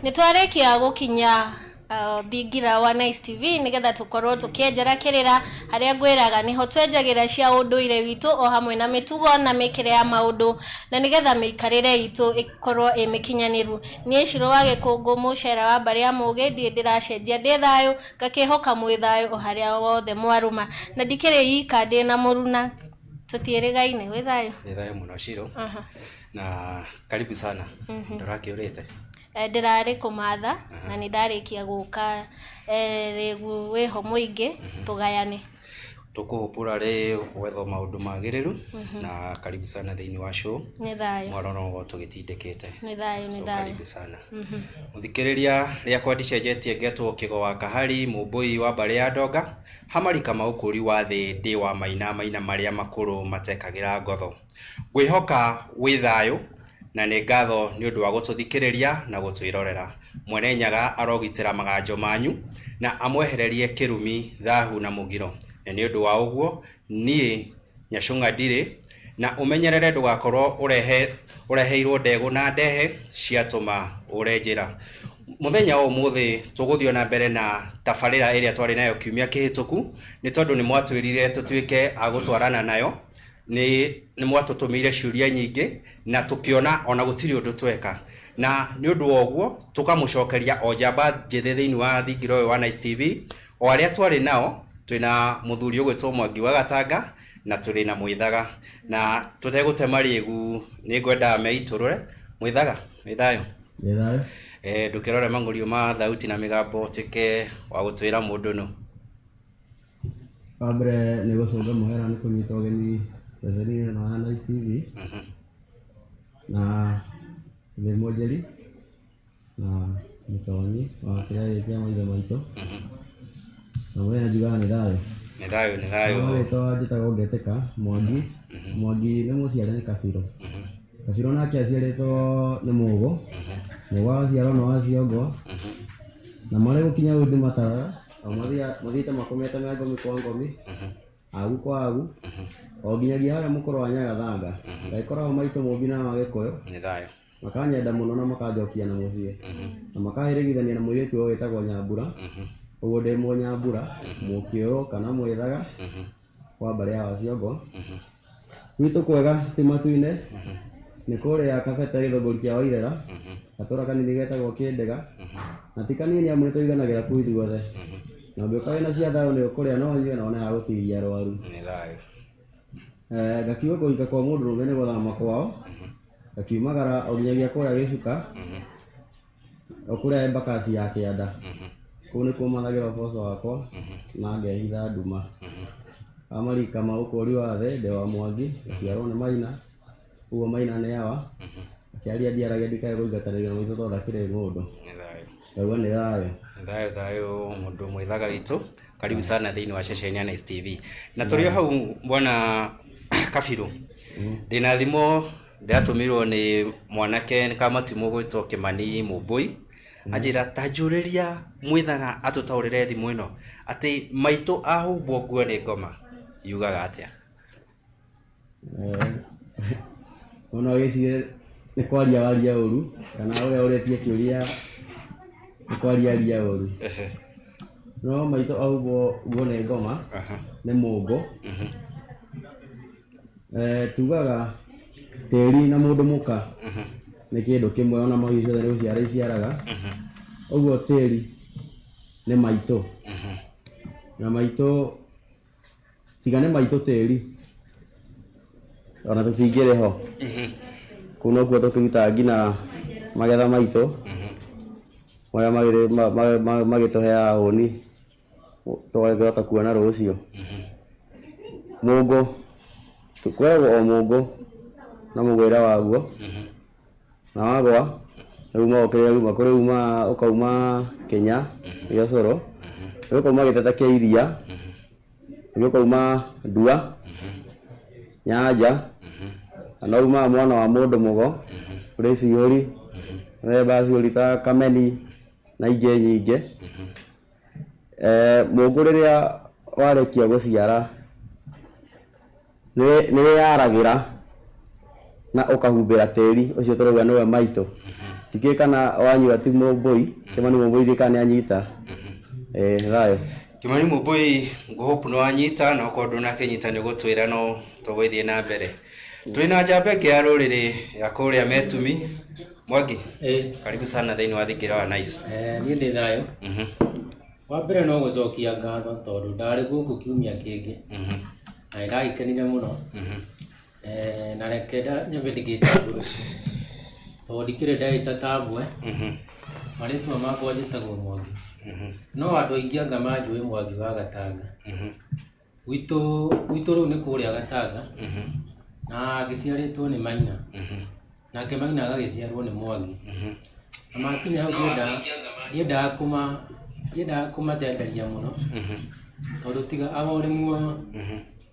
Nitwarekia gukinya thingira wa Nice TV nigetha tukorwo tukienjera kirira haria ngwiraga niho twenjagira cia unduire witu o hamwe na mitugo na mikire ya maundu na nigetha mikarire itu ikorwo imikinyaniru nie Shiro wa Gikungu mucera wa bari ya mugi ndie ndiracenjia ndi thayo ngakihoka mwi thayo o haria wothe mwaruma na ndikire ika ndi na muruna tutirigaine wi thayo muno Shiro na karibu sana ndirakiurite ndirari kumatha na nindarikia guka rigu wiho muingi tugayane tukuhupura ri wetho maundu magiriru na karibu sana thiini wa show ni thayo mwarono tugitindikite ni thayo karibu sana muthikiriria ria kwandicenjetie ngetwo kigo wa kahari mubui wa bari ya ndonga hamarika maukuri wa thi ndi wa maina maria makuru matekagira ngotho ngwihoka wi thayo na nĩ ngatho nĩ ũndũ wa gũtũthikĩrĩria na gũtwĩrorera mwene nyaga arogitĩra maganjo manyu na amwehererie kĩrumi thahu na mũgiro na nĩ ũndũ wa ũguo niĩ Nyacũng'a ndirĩ na ũmenyerere ndũgakorwo ũreheirwo ndegũ na ndehe ciatũma ũrenjĩra muthenya ũmũthĩ tũgũthio na mbere na tabarĩra ĩrĩa twarĩ nayo kiumia kĩhĩtũku nĩ tondũ nĩ mwatwĩrire tũtuĩke a gũtwarana nayo nĩ mwatũtũmĩire ciũria nyingĩ na tukiona ona gutiri undu tweka na ni undu woguo tukamucokeria o jamba njithe thiini wa thingiro wa Nice TV o aria twari nao twina muthuri ugwitwo Mwangi wa Gatanga na turi na Mwithaga na tutegutema riegu ni ngwenda meiturure Mwithaga mithayo ndukirore mangurio ma thauti na migambo tike wa gutwira mundu no Abre ni gusonga muhera ni kunyita ogeni Tanzania na Nice TV na ni mojeri na mtonyi wa kile kia maitho maito na wewe juga ni thayo to ajita gogeteka Mwangi ni muciare ni Kabiro na kiaciare to ni mugo wa ciaro no aciongo na mare gukinya undu matara mathite makomete na ngomi kwa ngomi agu kwa agu o nginyagia haria mukoro wa Nyagathanga ngaikorwo maito mubina wa Gikuyu ni thayo makanyenda muno na makanjokia na mucie na makahirigithania na muiritu uyu witagwo Nyambura uguo ndi mu Nyambura Mukiuru kana Mwithaga wa bari ya Waciongo gwitu kwega ti matu-ine ni kuria Kabete Githunguri kia Wairera atura kanini getagwo Kindega na ti kanini amu nitũiganagira kuu ithuothe na ũngĩũka wĩna cia thayũ nĩ ũkũrĩa no ũnyue na one ha gũtiria arwaru ni thayo ngakiuga kũhika kwa mũndũ rũme nĩ gũthama kwao gakiumagara o nginyagia kũrĩa Gĩcuka o kũrĩa Embakasi ya Kĩanda kũu nĩ kũmanagĩra ũboco wakwa na ngehitha nduma amarika maũkũri wa thĩ ndĩ wa Mwangi ciarwo nĩ Maina ũguo Maina nĩ awa akĩaria ndiaragia ndikae gũingatanĩrio na maitho tondũ akĩrĩ mũndũ ni thayo mundu Mwithaga witu karibu sana thiini wa ceceni ya Nice TV na turio hau bwana Kabiro ndina thimo ndatumirwo ni mwanake kama timu gwitwo Kimani Mubui ajira tajuriria Mwithaga atutaurire thimu ino ati maito ahubwo nguo ni ngoma yugaga atia ono gicire ni kwaria waria uru kana uria uretie kiuria ni kwaria uru no maito ahubwo nguo ni ngoma ni mungu tugaga teri na mundu muka ni kindu kimwe ona mahiu ciothe guciara iciaraga uguo teri ni maito na maito tiga ni maito teri ona tutingire ho kuno guo tukiruta ngina magetha maito moya magituhea honi twagota kuona rucio mungu tukwego o mungu na mugwira waguo na wagwa uma okere kuri ukauma Kenya Giacoro ukauma Giteta kia iria ukauma Ndua Nyanja na uma mwana wa mundu mugo kuri Ciuri basi ulita Kameni na ingĩ nyingĩ mungu riria warekia guciara ni yaragira na ukahumbira tiri ucio turauga niwe maito Ndike kana wanyua ti Mũmbũi Kimani Mũmbũi ndikane anyita thayo Kimani Mũmbũi ngohopu no anyita no kondu na kenyita ni gutwira no tugwithie na mbere twina njambe kia ruriri ya kuria Metumi Mwangi karibu sana thiini wa Thigira wa Nice ni ndi thayo wa mbere no gucokia ngatho tondu ndari guku kiumia kingi na ndaikenire muno na reke nyambe ndigite nguru tondu ndikire ndaita tambwe maritwa makwa njitagwo Mwangi no andu aingi anga manjui Mwangi wa Gatanga witu riu ni kuria Gatanga na ngiciaritwo ni Maina nake Maina agagiciarwo ni Mwangi na makinya hau ndiendaga kumatenderia muno tondu tiga abori muoyo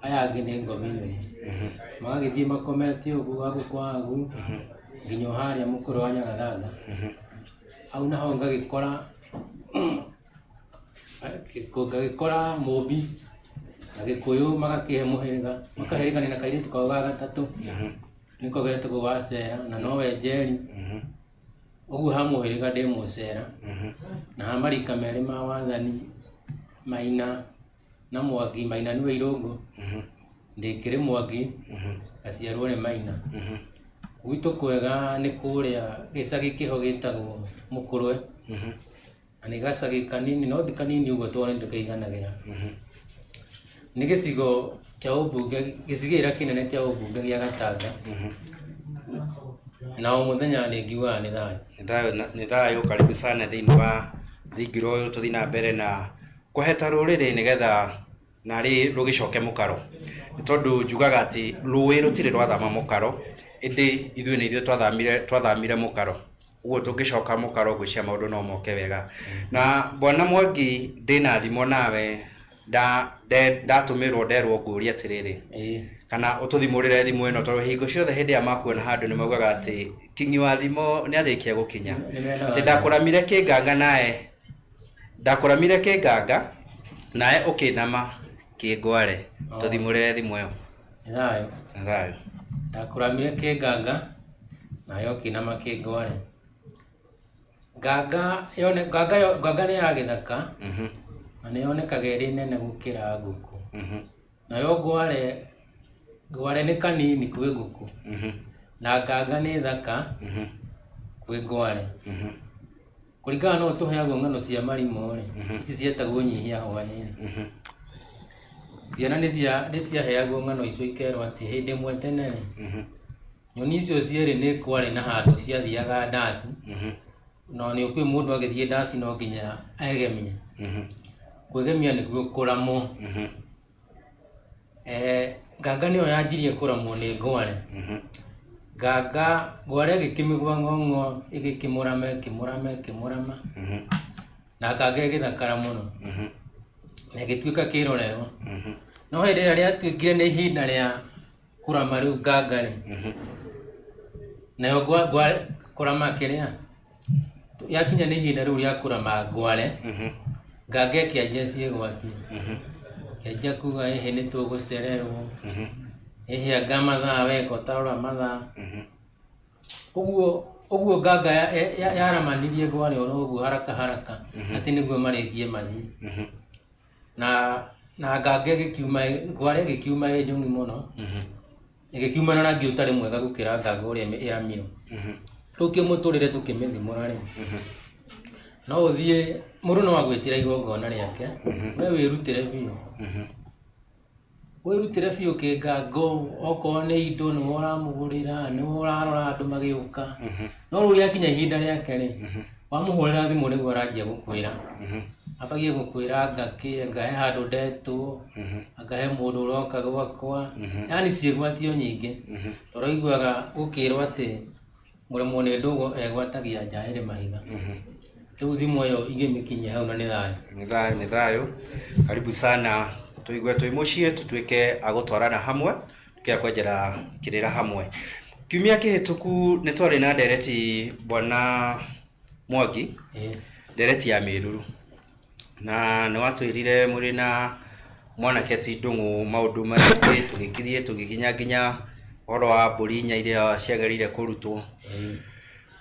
aya angi ni ngomini magagithie makomete uguo agukwagu nginya haria mukuru wa Nyagathanga au naho ngagikora Mũmbi na Gĩkũyũ magakihe mũhĩrĩga makahĩrĩgania na kairĩtu kao ga gatatũ niko getagwo Wacera na nowe Njeri ũguo ha mũhĩrĩga ndĩ Mũcera na ha marika merĩ ma wathani Maina na Mwangi Maina nĩwe Irũngũ ndĩkĩrĩ Mwangi aciarwo nĩ Maina gwitũ kwega nĩ kũrĩa gĩcagi kĩho gĩtagwo Mũkũrwe na nĩ gacagi kanini no ti kanini ũguo tondũ nĩtũkĩiganagĩra nĩ gĩcigo kĩa ũmbunge gĩcigĩrĩra kĩnene kĩa ũmbunge gĩa Gatanga na o mũthenya nĩ ngiugaga nĩ thayo karibu sana thiini wa Thigira ũyũ tuthi na mbere na kuheta rũrĩrĩ nigetha nari rugicoke mukaro tondu njugaga ati rũĩ rũtirĩ rwathama mukaro indi ithuĩ nĩ ithuĩ twathamire mukaro uguo tungicoka mukaro gwĩcia maũndũ no moke wega na bwana Mwangi ndina thimo nawe ndatumirwo nderwo ngũria atiriri kana ututhimurire thimu ino tondu hingo ciothe hindi ya makuona handu ni maugaga ati kingi wa thimo ni athikia gukinya ati ndakuramire kĩnganga nae ukinama kĩngware tuthimurire thimu iyo thayo ndakuramire kĩnganga nae ukinama kĩngware nganga nĩ ya gĩthaka na nĩ yonekaga ĩrĩ nene gũkĩra ngũkũ nayo ngware nĩ kanini kwĩ ngũkũ na nganga nĩ thaka kwĩ ngware kũringana no tũheagwo ng'ano cia marimũ ici cietagwo nyihia hwaĩ-inĩ ciana nĩ ciaheagwo ng'ano icio ikerwo atĩ hĩndĩ ĩmwe tene nyoni icio cierĩ nĩ kwarĩ na handũ ciathiaga ndaci no nĩ kwĩ mũndũ agĩthiĩ ndaci no nginya egemie kwĩgemia nĩguo kũramwo nganga nĩyo yanjirie kũramwo nĩ ngware ngware ĩgĩkĩmĩgwa ng'ong'o ĩkĩmũrama na nganga ĩgĩthakara mũno na ĩgĩtuĩka kĩrorerwo no hĩndĩ ĩrĩa rĩatuĩkire nĩ ihinda rĩa kũrama rĩu nganga nayo kũrama kĩrĩa yakinya nĩ ihinda rĩu rĩa kũrama ngware nganga ĩkĩanjia ciĩgwatie kĩanjia kuga hĩhĩ nĩ tũgũcererwo hĩhĩ anga mathaa weka ũtarora mathaa ũguo nganga yaramanirie ngware oro ũguo haraka atĩ nĩguo marĩthie mathiĩ na nganga ngware ĩgĩkiuma ĩ njong'i mũno ĩgĩkiuma na rangi ũtarĩ mwega gũkĩra nganga ũrĩa ĩramirwo rĩu kĩmũtũrĩre tũkĩmĩthimũra rĩ no ũthiĩ mũndũ no agwĩtĩra igongona rĩake we wĩrutĩre biũ kĩnganga okorwo nĩ indo nĩwe ũramũgũrĩra nĩwe ũrarora andũ magĩũka no rĩu rĩakinya ihinda rĩake rĩ wamũhũrĩra thimũ nĩguo aranjia gũkwĩra abagie gũkwĩra ngahe handũ ndetwo ngahe mũndũ ũroka gwakwa yani ciĩgwatio nyingĩ tondũ aiguaga gũkĩrwo atĩ mũremwo nĩ ndũgũ egwatagia njaĩrĩ mahiga rĩu thimũ ĩyo ingĩmĩkinyia hau na nĩ thayo karibu sana tuigue twi muciĩ tutuĩke agũtwarana hamwe tukia kwenjera kĩrĩra hamwe kiumia kĩhĩtũku nĩ twarĩ na ndereti bwana Mwangi ndereti ya Mĩruru na nĩ watwĩrire mũrĩ na mwanake ti ndũng'ũ maũndũ maingĩ tũgĩkinyia nginya ũhoro wa mbũri inya iria ciagerire kũrutwo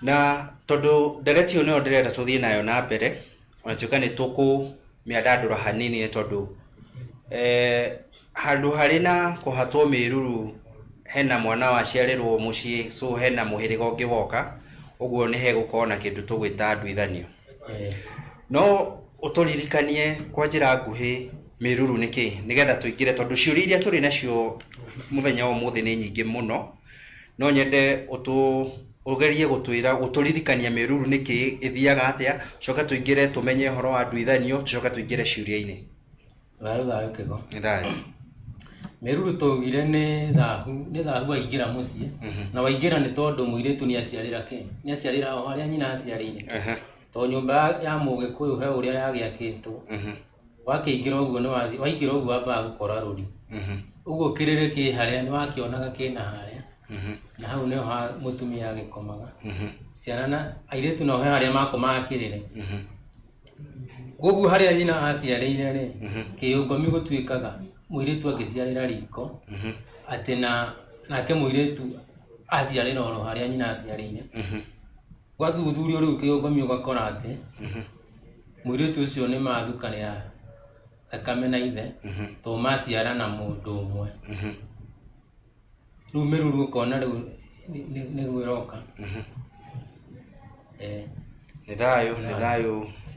na tondu ndereti yo ndirenda tuthie nayo na mbere ona tuka ni tuku miandandura hanini ni tondu handu harina kuhatwo miruru hena mwana waciarirwo mucii so hena muhiriga ungi woka uguo ni hegukorwo na kindu tugwita nduithanio no uturirikanie kwa njira nguhi miruru niki nigetha tuingire tondu ciuria iria turi nacio muthenya wa muthi ni nyingi muno no nyende ugerie gutwira guturirikania miruru niki ithiaga atia coka tuingire tumenye horo wa nduithanio coka tuingire ciuria-ini thayo kigo ni thayo miruru tugire ni thahu waingira mucii na waingira ni tondu muiritu ni aciarira o haria nyina aciarire to nyumba ya Mugikuyu he uria yagiakitwo wakiingira uguo ni waingira uguo amba gukora ruri uguo kirire ki haria ni wakionaga kina haria na hau ni ha mutumia agikomaga ciana na airetu no he haria makomaga kirire gugu haria nyina aciarire ri kiungomi gutwikaga muiritu agiciarira riko ati nake muiritu aciarira oro haria nyina aciarire gwathuthurio riu kiungomi ugakora ati muiritu ucio ni mathukanira thakame na ithe to maciara na mundu umwe riu miruru ukona riu ni gwiroka ni thayo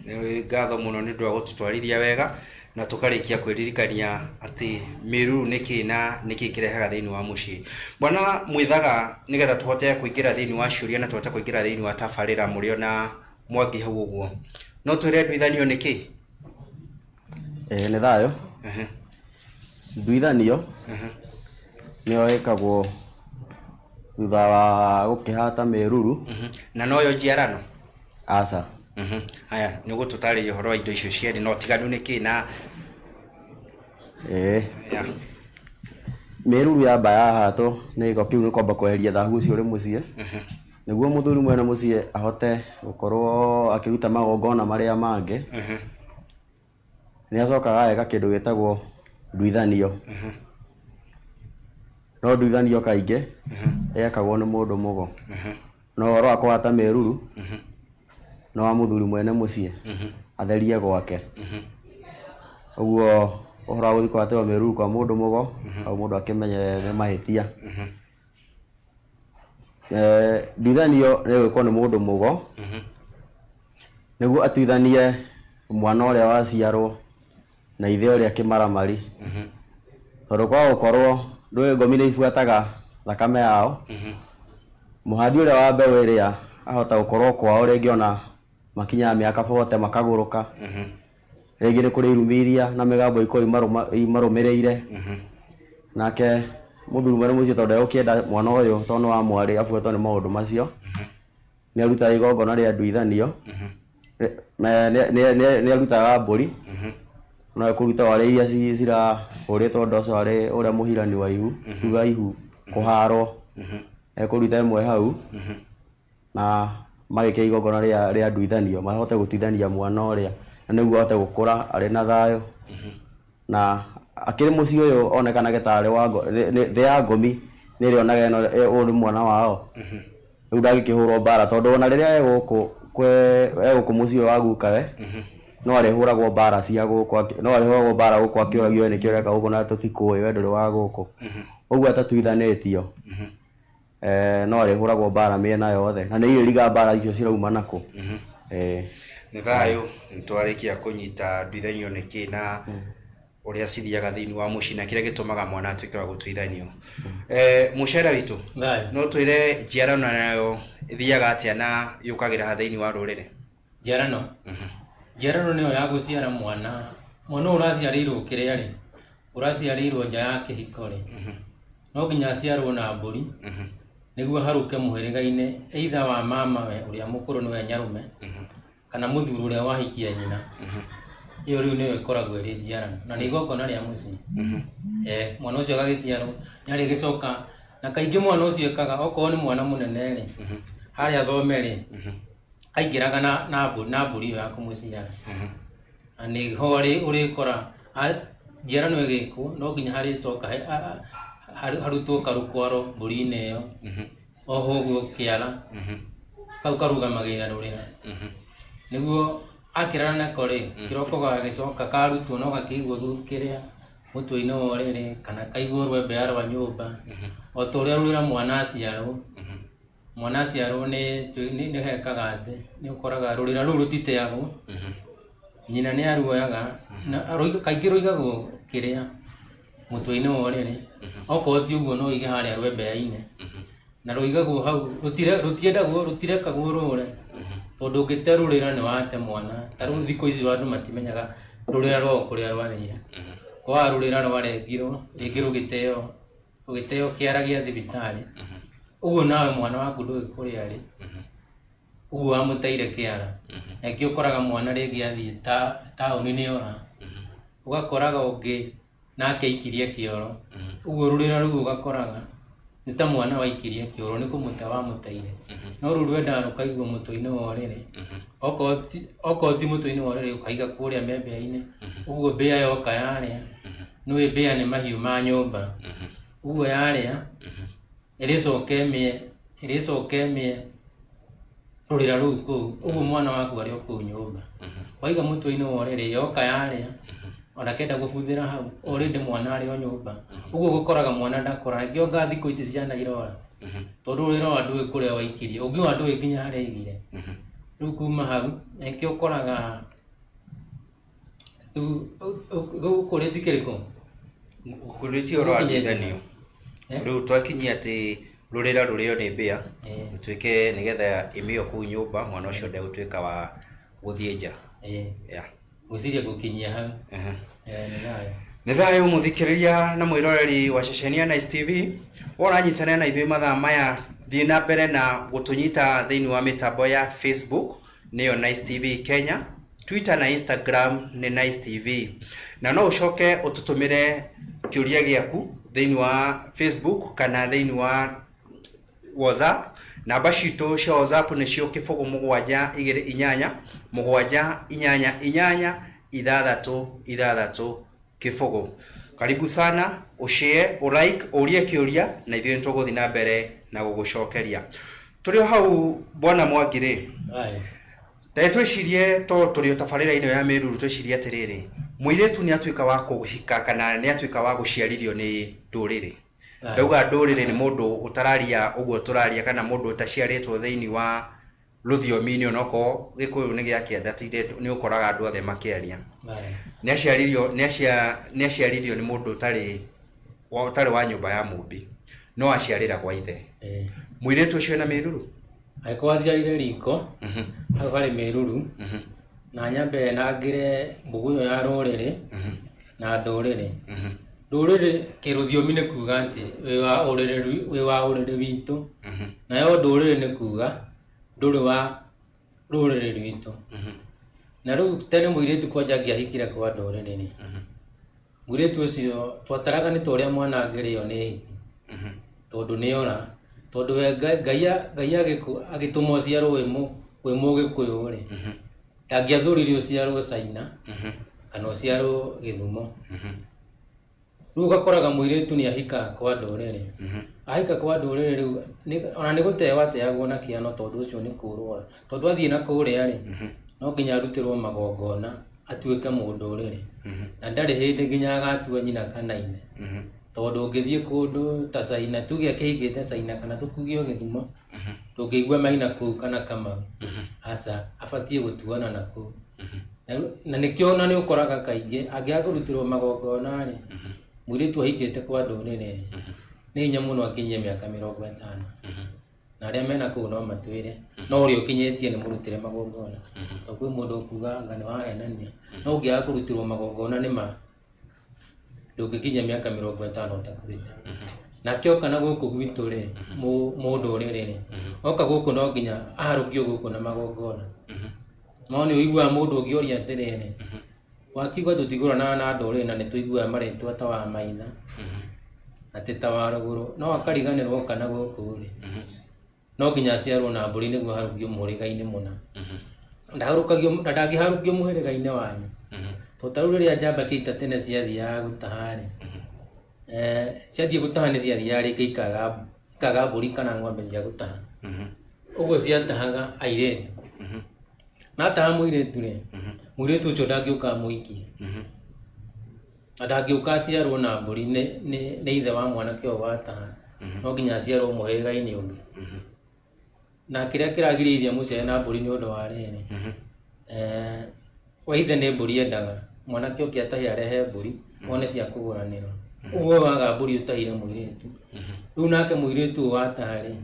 ni ngatho muno ni ndu wa gututwarithia wega na tukarikia kwiririkania ati miruru niki na niki kirehaga thiini wa mucii bwana mwithaga nigetha tuhote kuingira thiini wa ciuria na tuhote kuingira thiini wa tabarira murio na mwangi hau uguo no twire nduithanio niki ni thayo nduithanio nio ikagwo thutha wa gukihata miruru na noyo njiarano aca haya ni gututariria horo wa indo icio cieri no tiganu niki na miruru ya baya hato ni iko kiu ni kwamba kweheria thahu ucio uri mucii niguo muthuri mwene mucii ahote gukorwo akiruta magongona maria mangi ni acokaga eka kindu gitagwo nduithanio no nduithanio kaingi ekagwo ni mundu mugo no horo wa kuhata miruru no wa muthuri mwene mucii atherie gwake uguo uhora guthi kwatewa miruru kwa mundu mugo au mundu akimenye ni mahitia nduithanio ni gwikwo ni mundu mugo niguo atuithanie mwana uria waciarwo na ithe uria kimaramari tondu kwa gukorwo ndui ngomi ni ifuataga thakame yao muhandi uria wa mbeu iria ahota gukorwo kwao ringi ona makinya miaka 40 makaguruka ringi ni kuri irumiria na migambo iko imarumireire nake muthuri mwene mucii tondu ukienda mwana uyu tondu wa mwari afuatwo ni maundu macio ni aruta igongona ria nduithanio ni arutaga mburi no kuruta wale iria cira uritwo ndoco wale uria muhirani wa ihu tuga ihu kuharo kuruta imwe hau na magikia igongona ria nduithanio mahote gutithania mwana uria na niguo ahote gukura ari na thayo na akiri mucii uyu onekana gitari wa thi ya ngomi ni rionaga eno uri mwana wao riu ndagikihurwo mbara tondu ona riria eguku mucii wa gukawe no arihuragwo mbara cia guku no arihuragwo mbara guku akiuragio ni kiureka guku na tutikuwi we nduri wa guku uguo atatuithanitio no arihuragwo mbara miena yothe na ni iriga mbara icio cirauma naku ni thayo ntwarikia kunyita nduithanio niki na uria cithiaga thiini wa mucii na kiria gitumaga mwana atuike wa gutuithanio mucera witu no twire njiarano nayo ithiaga atia na yukagira thiini wa rurire njiarano niyo ya guciara mwana uraciarirwo kiria ri uraciarirwo nja ya kihiko ri no nginya aciarwo na mburi niguo haruke muhiriga-ini either wa mama we uria mukuru niwe nyarume kana muthuri uria wahikia nyina iyo riu niyo ikoragwo iri njiarano na ni igongona ria mucii mwana ucio agagiciarwo ni ari gicoka na kaingi mwana ucio ekaga okorwo ni mwana munene ri haria thome ri aingiraga na mburi iyo ya kumuciara na ni ho urikora njiarano igikwo no nginya haricoka harutwo karukwaro mburi-ini iyo oho uguo kiara kau karugamagira rurira niguo akirana nako ri kiroko gagicoka karutwo no gakigwo thukiria mutwe-ini wa riri kana kaigwo rwembe arwa nyumba o turia rurira mwana aciarwo ni hekaga thĩ ni ukoraga rurira ruru rutiteagwo nyina ni aruoyaga na kaingĩ ruigagwo kiria mutwe-ini wa riri okorwo ti uguo no ige haria rwembe-inĩ na ruigagwo hau rutirekagwo rũre tondu ngite rurira ni wate mwana ta riu thikũ ici andu matimenyaga rurira rwao kuria rwathire kwa rurira rwarengirwo ringi rugiteo kiaragia thibitari uguo nawe mwana waku ndũgĩkũrĩa rĩ uguo wamuteire kiara ekĩ ũkoraga mwana ringi athie taũni-inĩ ora ugakoraga ũngĩ nake aikirie kioro uguo rurira rũu ugakoraga ni ta mwana waikirie kioro ni kũmũte wamuteire no rũu rwendaga rũkaigwo mũtwe-inĩ wa ũrĩrĩ okorwo ti mũtwe-inĩ wa ũrĩrĩ ũkaiga kũrĩa mbembe-inĩ uguo mbĩa yoka yarĩa nĩũĩ mbĩa nĩ mahiũ ma nyũmba uguo yarĩa ĩrĩcoka ĩmĩe rũrĩra rũu kũu uguo mwana waku arĩ o kũu nyũmba waiga mũtwe-inĩ wa ũrĩrĩ yoka yarĩa ona kenda gũbuthĩra hau already mwana arĩ o nyũmba uguo gũkoraga mwana ndakora ngĩonga thikũ ici ciana irora tondũ rũrĩra wa ndũĩ kũrĩa waikirie ũngĩ wa ndũĩ nginya harĩa aigire rĩu kuma hau ekĩ ũkoraga kũrĩa tikĩrĩkũ kũrĩtio rwandithanio rĩu twakinyia atĩ rũrĩra rũrĩo nĩ mbĩa rũtuĩke nĩgetha ĩmĩo kũu nyũmba mwana ũcio ndegũtuĩka wa gũthiĩ nja gwĩciria gũkinyia hau nĩ thayũ mũthikĩrĩria na mwĩroreri wa ceceni ya Nice TV ũranyitanĩra na ithuĩ mathaa maya thiĩ na mbere na gũtũnyita thĩinĩ wa mĩtambo ya Facebook nĩyo Nice TV Kenya, Twitter na Instagram nĩ Nice TV, na no ũcoke ũtũtũmĩre kĩũria gĩaku thĩinĩ wa Facebook kana thĩinĩ wa WhatsApp. Namba citũ cia WhatsApp nĩcio 072888 666. Karibu sana, ushare, ulike, urie kĩũria na ithuĩ nĩtũgũthiĩ na mbere na gũgũcokeria. Tũrĩ hau bwana Mwangire. Twĩcirie tũrĩ tabarĩra-inĩ ya Mĩruru twĩcirie atĩrĩrĩ, mũirĩtu nĩ atuĩka wa kũhika kana nĩ atuĩka wa gũciarithio nĩ ndũrĩrĩ. Ndauga ndũrĩrĩ nĩ mũndũ ũtararia ũguo tũraria kana mũndũ ũtaciarĩtwo thĩinĩ wa rũthiomi-inĩ onoko Gĩkũyũ nĩ gĩakĩandatire nĩ ũkoraga andũ othe makĩaria. Nĩ aciarithio nĩ mũndũ ũtarĩ wa nyũmba ya mũmbi no aciarĩra gwa ithe. Mũirĩtu ũcio na Mĩruru agĩkorwo aciarire riko hau harĩ Mĩruru na nyambe nangĩre mbũgũ ĩyo ya rũrĩrĩ na ndũrĩrĩ. Rũrĩrĩ kĩrũthiomi nĩ kuga atĩ wĩ wa ũrĩrĩ witũ, nayo ndũrĩrĩ nĩ kuga ndũrĩ wa rũrĩrĩ rwitũ. Na rĩu tene mũirĩtu kwanja angĩahikire kwa ndũrĩrĩ-rĩ, mũirĩtu ũcio twataraga nĩ ta ũrĩa mwana angĩrĩo nĩ hiti tondũ nĩora, tondũ we Ngai agĩtũma ũciarwo wĩ Mũgĩkũyũ-rĩ, ndangĩathũrire ũciarwo Caina kana ũciarwo Gĩthumo. Rĩu ũgakoraga mũirĩtu nĩ ahikaga kwa ndũrĩrĩ. Ahika kwa ndũrĩrĩ rĩu ona nĩ gũteagwo ateagwo na kĩano tondũ ũcio nĩ kũrwara, tondũ athiĩ na kũrĩa-rĩ no nginya arutĩrwo magongona atuĩke mũndũrĩrĩ, na ndarĩ hĩndĩ nginya agatua nyina kana ine, tondũ ũngĩthiĩ kũndũ ta Caina, tuge akĩhikĩte Caina kana tũkuge o Gĩthumo, ndũngĩigua Maina kũu kana Kamau, aca abatiĩ gũtuana na kũu. Na nĩkĩo na nĩ ũkoraga kaingĩ angĩaga kũrutĩrwo magongona-rĩ, mũirĩtu ahikĩte kwa ndũrĩrĩ nĩ hinya mũno akinyie mĩaka 50, na arĩa mena kũu no matwĩre no ũrĩa ũkinyĩtie nĩ mũrutĩre magongona, tondũ kwĩ mũndũ ũkuga anga nĩ wahenania, no ũngĩaga kũrutĩrwo magongona nĩma ndũngĩkinyia mĩaka 50 ũtakuĩte. Nakĩo kana gũkũ gwitũ-rĩ mũndũrĩrĩ-rĩ oka gũkũ no nginya aharũkio gũkũ na magongona. No nĩ ũiguaga mũndũ ũngĩoria atĩrĩrĩ, wakiuga tũtigũranaga na ndũrĩrĩ na nĩ tũiguaga marĩtwa ta wa Maina atĩ ta wa Rũgũrũ, no akariganĩrwo kana gũkũ-rĩ no nginya aciarwo na mbũri nĩguo aharũkio mũhĩrĩga-inĩ mũna. Ndangĩharũkio mũhĩrĩga-inĩ wanyu, tondũ ta rĩu rĩrĩa njamba cia ita tene ciathiaga gũtaha-rĩ, ciathiĩ gũtaha nĩ ciathiaga rĩngĩ ikaga mbũri kana ng'ombe cia gũtaha, Uguo ciatahaga airĩtu. Na ataha mũirĩtu rĩ, mũirĩtu ũcio ndangĩũka mũikie. Na ndangĩũka aciarwo na mbũri nĩ ithe wa mwanake ũyũ wataha. No nginya aciarwo mũhĩrĩga-inĩ ũngĩ. Na kĩrĩa kĩragirĩrĩria mũciare na mbũri nĩ ũndũ wa rĩrĩ. Wa ithe nĩ mbũri endaga, mwanake ũngĩ atahe arehe mbũri, one cia kũgũranĩrwo. Ũguo waga mbũri ũtahire mũirĩtu. Rĩu nake mũirĩtu ũyũ wataha rĩ,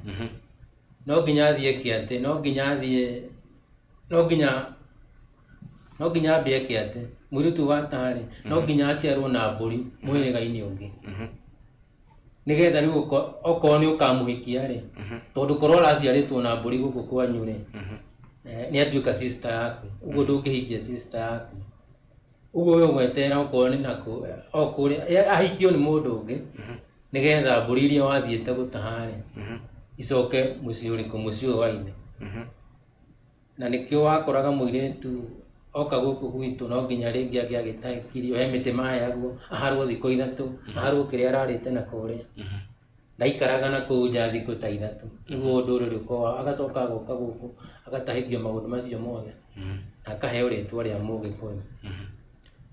no nginya athiĩ eke atĩ, no nginya ambe eke atĩ, mũirĩtu wataha rĩ, no nginya aciarwo na mbũri mũhĩrĩga-inĩ ũngĩ. Nĩgetha rĩu okorwo nĩ ũkamũhikia rĩ, tondũ korwo araciarĩtwo na mbũri gũkũ kwanyu rĩ, nĩ atuĩka sister yaku, ũguo ndũngĩhikia sister yaku. Ũguo we ũgweterera okorwo nĩ nakũ, okũrĩa ahikio nĩ mũndũ ũngĩ, nĩgetha mbũri iria wathiĩte gũtaha rĩ, icoke mũciĩ ũrĩkũ, mũciĩ ũyũ wa ithe. Na nĩkĩo wakoraga mũirĩtu oka gũkũ gwitũ no nginya rĩngĩ agĩ agĩtakirio, he mĩtĩ maheagwo, aharwo thikũ 3, aharwo kĩrĩa ararĩte na kũrĩa. Ndaikaraga na kũu nja thikũ ta 3. Nĩguo ndũrĩrĩ ũkoragwo, agacoka agoka gũkũ, agatahĩkio maũndũ macio mothe, na akaheo rĩtwa rĩa Mũgĩkũyũ.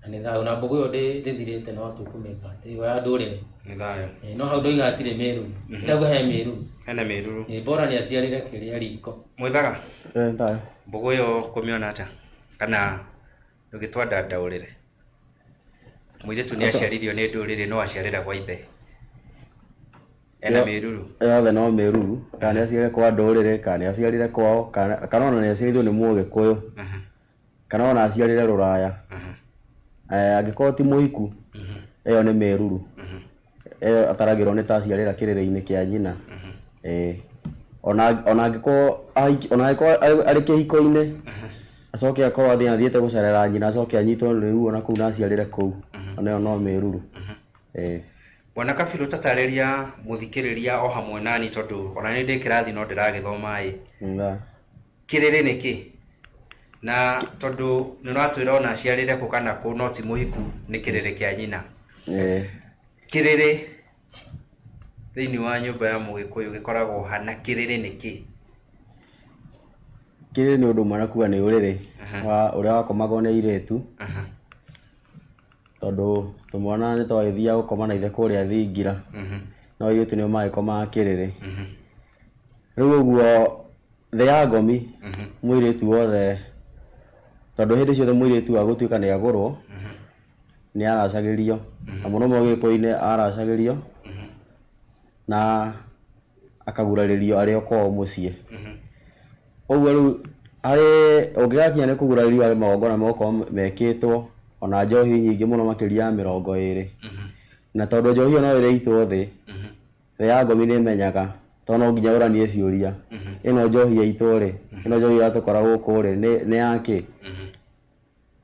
Na nĩ thayũ, na mbũgũ ĩyo ndĩthirĩte no tũkũmĩka atĩ ĩyo ya ndũrĩrĩ. Nĩ thayũ. No hau ndoiga hatirĩ mĩruru. Ndauga he mĩruru. Hena mĩruru. Bora nĩ aciarĩre kĩrĩa riko. Mwĩthaga? Thayũ. Mbũgũ ĩyo kũmĩona atĩa? Kana ndũgĩtwanda ndaũrĩre? Mũirĩtu nĩ aciarithio nĩ ndũrĩrĩ no aciarĩra gwa ithe. Ena mĩruru. Yothe no mĩruru, kana nĩ aciarĩre kwa ndũrĩrĩ, kana nĩ aciarĩre kwao, kana ona nĩ aciarithio nĩ Mũgĩkũyũ, kana ona aciarĩre rũraya. Angĩkorwo ti mũhiku, ĩyo nĩ mĩruru. Ĩyo ataragĩrwo nĩ ta aciarĩra kĩrĩrĩ-inĩ kĩa nyina. Ona angĩkorwo arĩ kĩhiko-inĩ, acoke akorwo athiĩte gũcerera nyina, acoke anyitwo rĩu ona kũu na aciarĩre kũu, ona ĩyo no mĩruru. Bwana Kabiru tatarĩria mũthikĩrĩria o hamwe nani tondũ ona nĩ ndĩ kĩrathi no ndĩragĩthoma kĩrĩrĩ nĩ kĩ? Na tondũ nĩ ũratwĩra ona aciarĩre kũ kana kũ no ti mũhiku nĩ kĩrĩrĩ kĩa nyina. Kĩrĩrĩ thĩinĩ wa nyũmba ya Mũgĩkũyũ gĩkoragwo hana, kĩrĩrĩ nĩ kĩ? Kĩrĩrĩ nĩ ũndũ mwana kuga nĩ ũrĩrĩ wa ũrĩa wakomagwo nĩ airĩtu. Tondũ tũmwana nĩ twagĩthiaga gũkoma na ithe kũrĩa Thingira, no airĩtu nĩo magĩkomaga kĩrĩrĩ. Rĩu ũguo thĩ ya ngomi mũirĩtu wothe, tondũ hĩndĩ ciothe mũirĩtu agũtuĩka nĩ agũrwo nĩ aracagĩrio, na mũno Mũgĩkũyũ-inĩ aracagĩrio na akagurarĩrio arĩ o kwao mũciĩ. Ũguo rĩu ũngĩgakinya nĩ kũgurarĩrio arĩ magongona makorwo mekĩtwo, ona njohi nyingĩ mũno makĩria ya 20. Na tondũ njohi ĩyo no ĩrĩitwo thĩ, thĩ ya ngomi nĩ ĩmenyaga, tondũ no nginya ũranie ciũria, ĩno njohi yaitwo rĩ, ĩno njohi ĩratũkora gũkũ rĩ, nĩ yakĩ?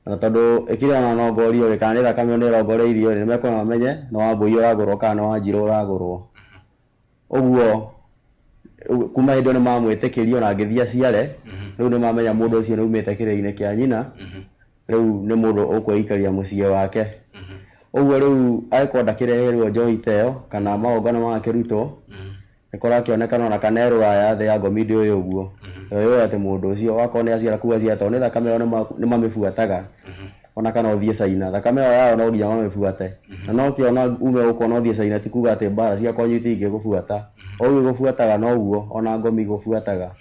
Na tondũ ĩkĩrĩ ona nongorio rĩ, kana nĩ thakame nĩ ĩrongoreirio rĩ, nĩmekũmenya mamenye nĩ Wambũi ũragũrwo kana nĩ Wanjirũ ũragũrwo. Ũguo kuma hĩndĩ ĩyo nĩ mamwĩtĩkĩrio na angĩthiĩ aciare, rĩu nĩ mamenya mũndũ ũcio nĩ umĩte kĩrĩrĩ-inĩ kĩa nyina, rĩu nĩ mũndũ ũkwĩikaria mũciĩ wake. Ũguo rĩu angĩkorwo ndakĩreherwo njohi ta ĩyo kana magongona magakĩrutwo, nĩ kũrakĩonekana ona kana rũraya thĩ ya ngomi ndĩũĩ ũguo. Yoĩ atĩ mũndũ ũcio wakorwo nĩ aciara kuga aciara, tondũ nĩ thakame ĩyo nĩ mamĩbuataga, ona kana ũthiĩ Caina, thakame ĩyo yao no nginya mamĩbuate. Na no kĩona ume gũkũ no ũthiĩ Caina ti kuga atĩ mbara cia kwanyu itingĩgũbuata, o ũguo igũbuataga noguo ona ngomi igũbuataga,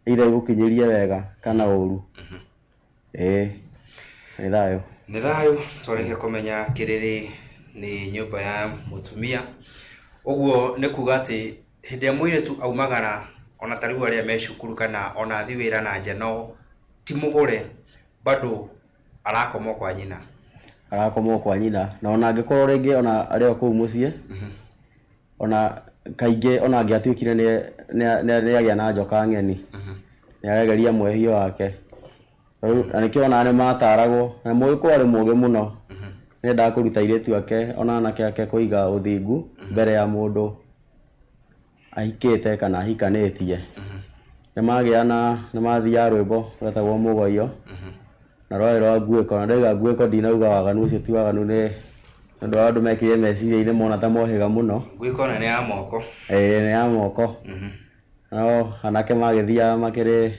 either igũkinyĩrie wega kana ũru. Nĩ thayũ. Nĩ thayũ, twarĩkia kũmenya kĩrĩrĩ nĩ nyũmba ya mũtumia. Ũguo nĩ kuga atĩ hĩndĩ ĩrĩa mũirĩtu aumagara ona ta rĩu arĩa me cukuru kana ona athi wĩra na nja, no ti mũgũre, bado arakomwo kwa nyina. Arakomwo kwa nyina, na ona angĩkorwo rĩngĩ ona arĩ o kũu mũciĩ, ona kaingĩ ona angĩatuĩkire nĩ agĩa na njoka ng'eni, nĩ aregeria mwehia wake. Na nĩkĩo ona nĩ mataragwo, na Mũgĩkũyũ arĩ mũũgĩ mũno, nĩ endaga kũruta airĩtu ake ona anake ake kũiga ũthingu mbere ya mũndũ ahikĩte kana ahikanĩtie. Nĩ mathiaga rwĩmbo rwetagwo Mũgoio, na rwarĩ rwa Nguĩko, na ndauga Nguĩko ndinauga waganu ũcio ti waganu, nĩ ũndũ wa andũ mekĩrire meciria-inĩ mona ta mohĩga mũno. Nguĩko na nĩ ya moko. Nĩ ya moko. no anake magithia makire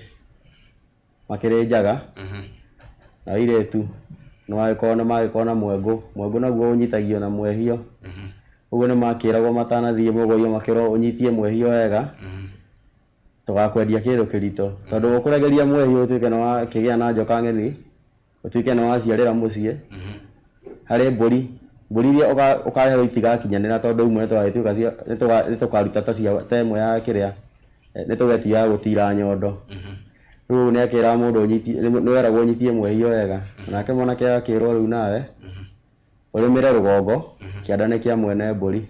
njaga na iretu no magikona mwengo naguo unyitagio na mwehio uguo ni makiragwo matanathie mugoyo makiro unyitie mwehio wega tugakwendia kindu kirito tondu ukuregeria mwehio utuike no wakigia na njoka ngeni utuike no waciarira mucie hari mburi iria ukarehe itigakinyanira tondu umwe nitukaruta ta cia temwe ya kiria nitugetia gutira nyondo riu ni akira mundu unyitie no weragwo unyitie mwehio wega nake mwanake akirwo riu nawe urimire rugongo kiandane kia mwene mburi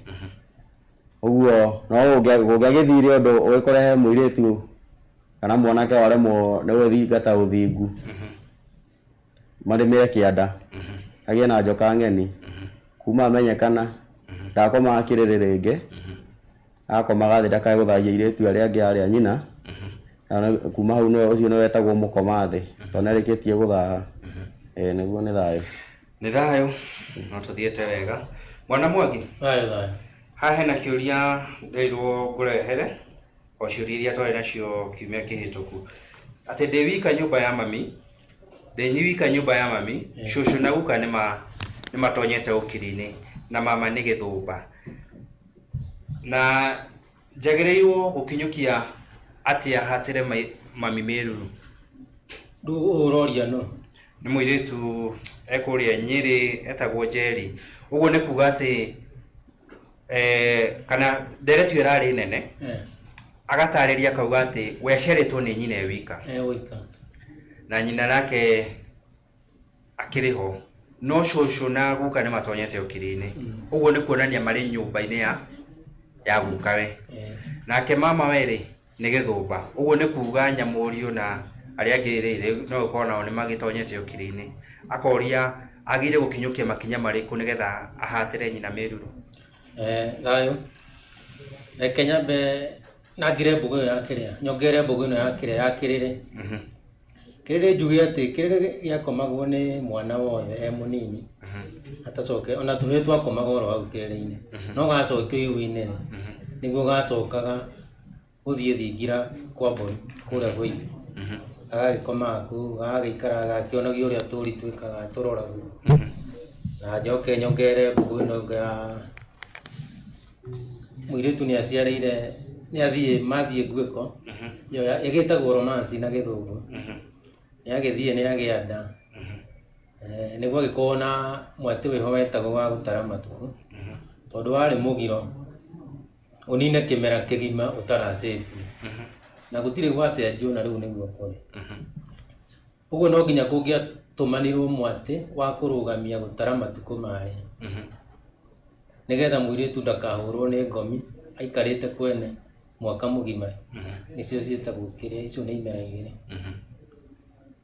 uguo no ungegithire undu ukorehe muiritu kana mwanake waremwo ni guthingata uthingu marimire kianda agie na njoka ngeni kuma amenyekana ndakoma akirire ringi akomaga thi ndakae guthaia iritu aria angi aria nyina kuma hau no ucio no wetagwo mukomathi tona rikitie guthaha niguo ni thayo no tuthiete wega mwana Mwangi thayo haha hena kiuria ndeirwo ngurehere o ciuria iria twari nacio kiumia kihituku ati ndi wika nyumba ya mami shushu na guka ni matonyete ukiri-ini na mama ni githumba na jagereirwo gukinyukia atia hatire mami Meruru ndu uroria no ni muiritu ekuria Nyeri etagwo Njeri uguo ni kuga ati kana nderetu irari nene agatariria kauga ati weceretwo ni nyina wika wika na nyina nake akiriho no shushu na guka ni matonyete ukiri-ini uguo ni kuonania mari nyumba-ini ya gukawe nake mama weri ni githumba uguo ni kuga nyamurio na aria angirire no ukona ni magitonyete ukiri-ini akoria agire gukinyukia makinya mariku nigetha ahatire nyina Meruru thayo Kenya be nagire mbugo ya kiria nyongere mbugo no ya kiria yakirire kirire njugi ati kirire yakomagwo ni mwana wothe munini atacoke ona tuhetwa komagoro hau kirire-ini no gacoke iwi-ini niguo gacokaga uthie thingira kwa mburi kuria gwithi agagikoma aku agagikara agakionagio uria turi twikaga turoragwo na njoke nyongere mbugo ino ya muiritu ni aciarire ni athie mathie nguiko yo yagitagwo romance na githungu yagithie ni agianda niguo gikona mwati wiho wetagwo wa gutara matuku tondu wari mugiro unine kimera kigima utaraceti na gutire gwacenjio na riu niguo kuri uguo no nginya kungia tumanirwo mwati wa kurugamia gutara matuku mari nigetha muiritu ndakahurwo ni ngomi aikarite kwene mwaka mugima nicio cietagwo kiria icio ni imera igiri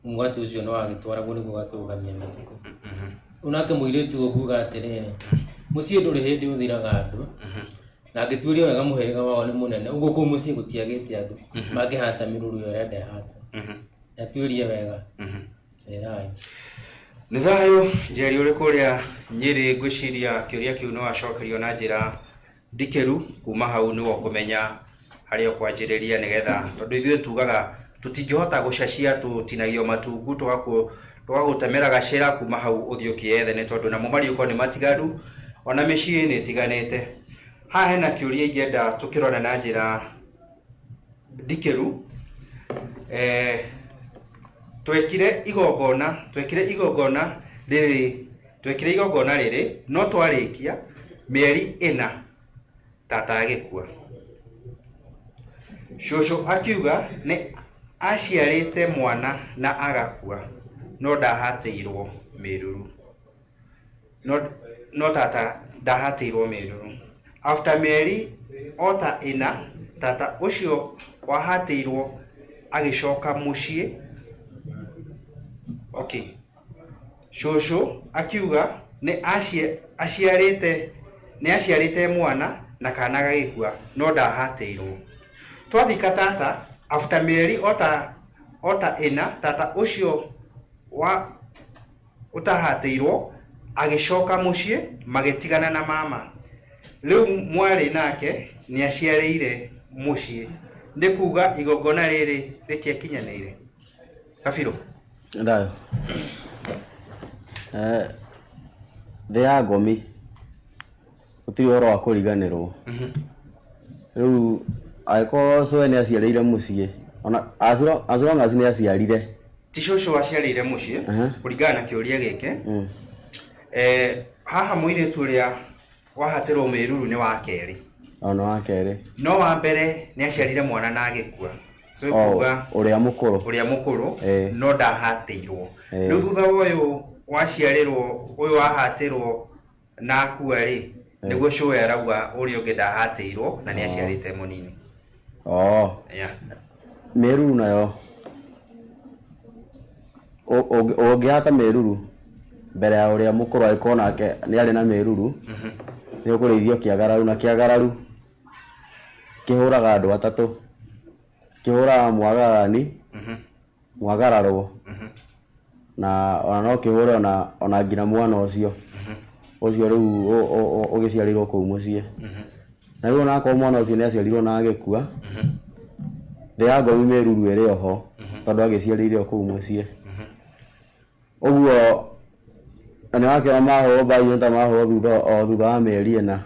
mwati ucio no agitwaragwo niguo gakurugamia matuku unake muiritu uguga atiriri mucie nduri hindi uthiraga andu na ngituria wega muhiriga wao ni munene uguo ku mucie gutiagite andu mangihata Meruru yorende hata atuirie wega ni thayo Njeri uri kuria Nyeri ngwiciria kiuria kiu no acokerio na njira ndikeru kuma hau ni kumenya haria kwanjiriria nigetha tondu ithuĩ tugaga tutingihota gucacia tutinagio matungu tugagutemera gacira kuma hau uthio kiethe ni tondu namo mariuko ni matigaru ona micii ni tiganite haha hena kiuria ingenda tukirona na njira ndikeru twekire igongona riri no twarikia mieri 4 tata agikua shushu akiuga ni aciarite mwana na agakua no ndahatirwo Meruru no tata ndahatirwo Meruru after mieri ota 4 tata ucio wahatirwo agicoka mucie okay shushu akiuga ni aciarite mwana na kana gagikua no ndahatirwo twathika tata after mieri ota 4 tata ucio wa utahatirwo agicoka mucie magitigana na mama riu mwari nake ni aciarire mucie nĩ kuga igongona rĩrĩ rĩtiakinyanĩire. Kabirũ ndayo thĩ ya ngomi gũtirĩ ũhoro wa kũriganĩrwo. Rĩu angĩkorwo cũwe nĩ aciarĩire mũciĩ, ona as long as nĩ aciarire, ti cũcũ aciarĩire mũciĩ kũringana na kĩũria gĩkĩ. Haha mũirĩtu ũrĩa wahatĩrwo mĩruru nĩ wa kerĩ, ona wa kerĩ, no wa mbere nĩ aciarire mwana na agĩkua, so kuga ũrĩa mũkũrũ no ndahatĩirwo. Rĩu thutha wa ũyũ waciarĩrwo, ũyũ wahatĩrwo na akua rĩ, nĩguo cũwe arauga ũrĩa ũngĩ ndahatĩirwo na nĩ aciarĩte mũnini. Mĩruru nayo ũngĩhata mĩruru mbere ya ũrĩa mũkũrũ agĩkorwo nake nĩ arĩ na mĩruru, nĩ ũkũrĩithio kĩagararu, na kĩagararu kĩhũraga andũ atatũ. Kĩhũraga mwagarani, mwagararwo, na ona no kĩhũre ona nginya mwana ũcio rĩu ũgĩciarĩrwo kũu mũciĩ. Na rĩu onakorwo mwana ũcio nĩ aciarirwo na agĩkua, thĩ ya ngomi mĩruru ĩrĩ oho tondũ agĩciarĩire kũu mũciĩ. Ũguo na nĩ wakĩona mahũrwo mbaũ ta mahũrwo thutha wa mĩeri ĩna.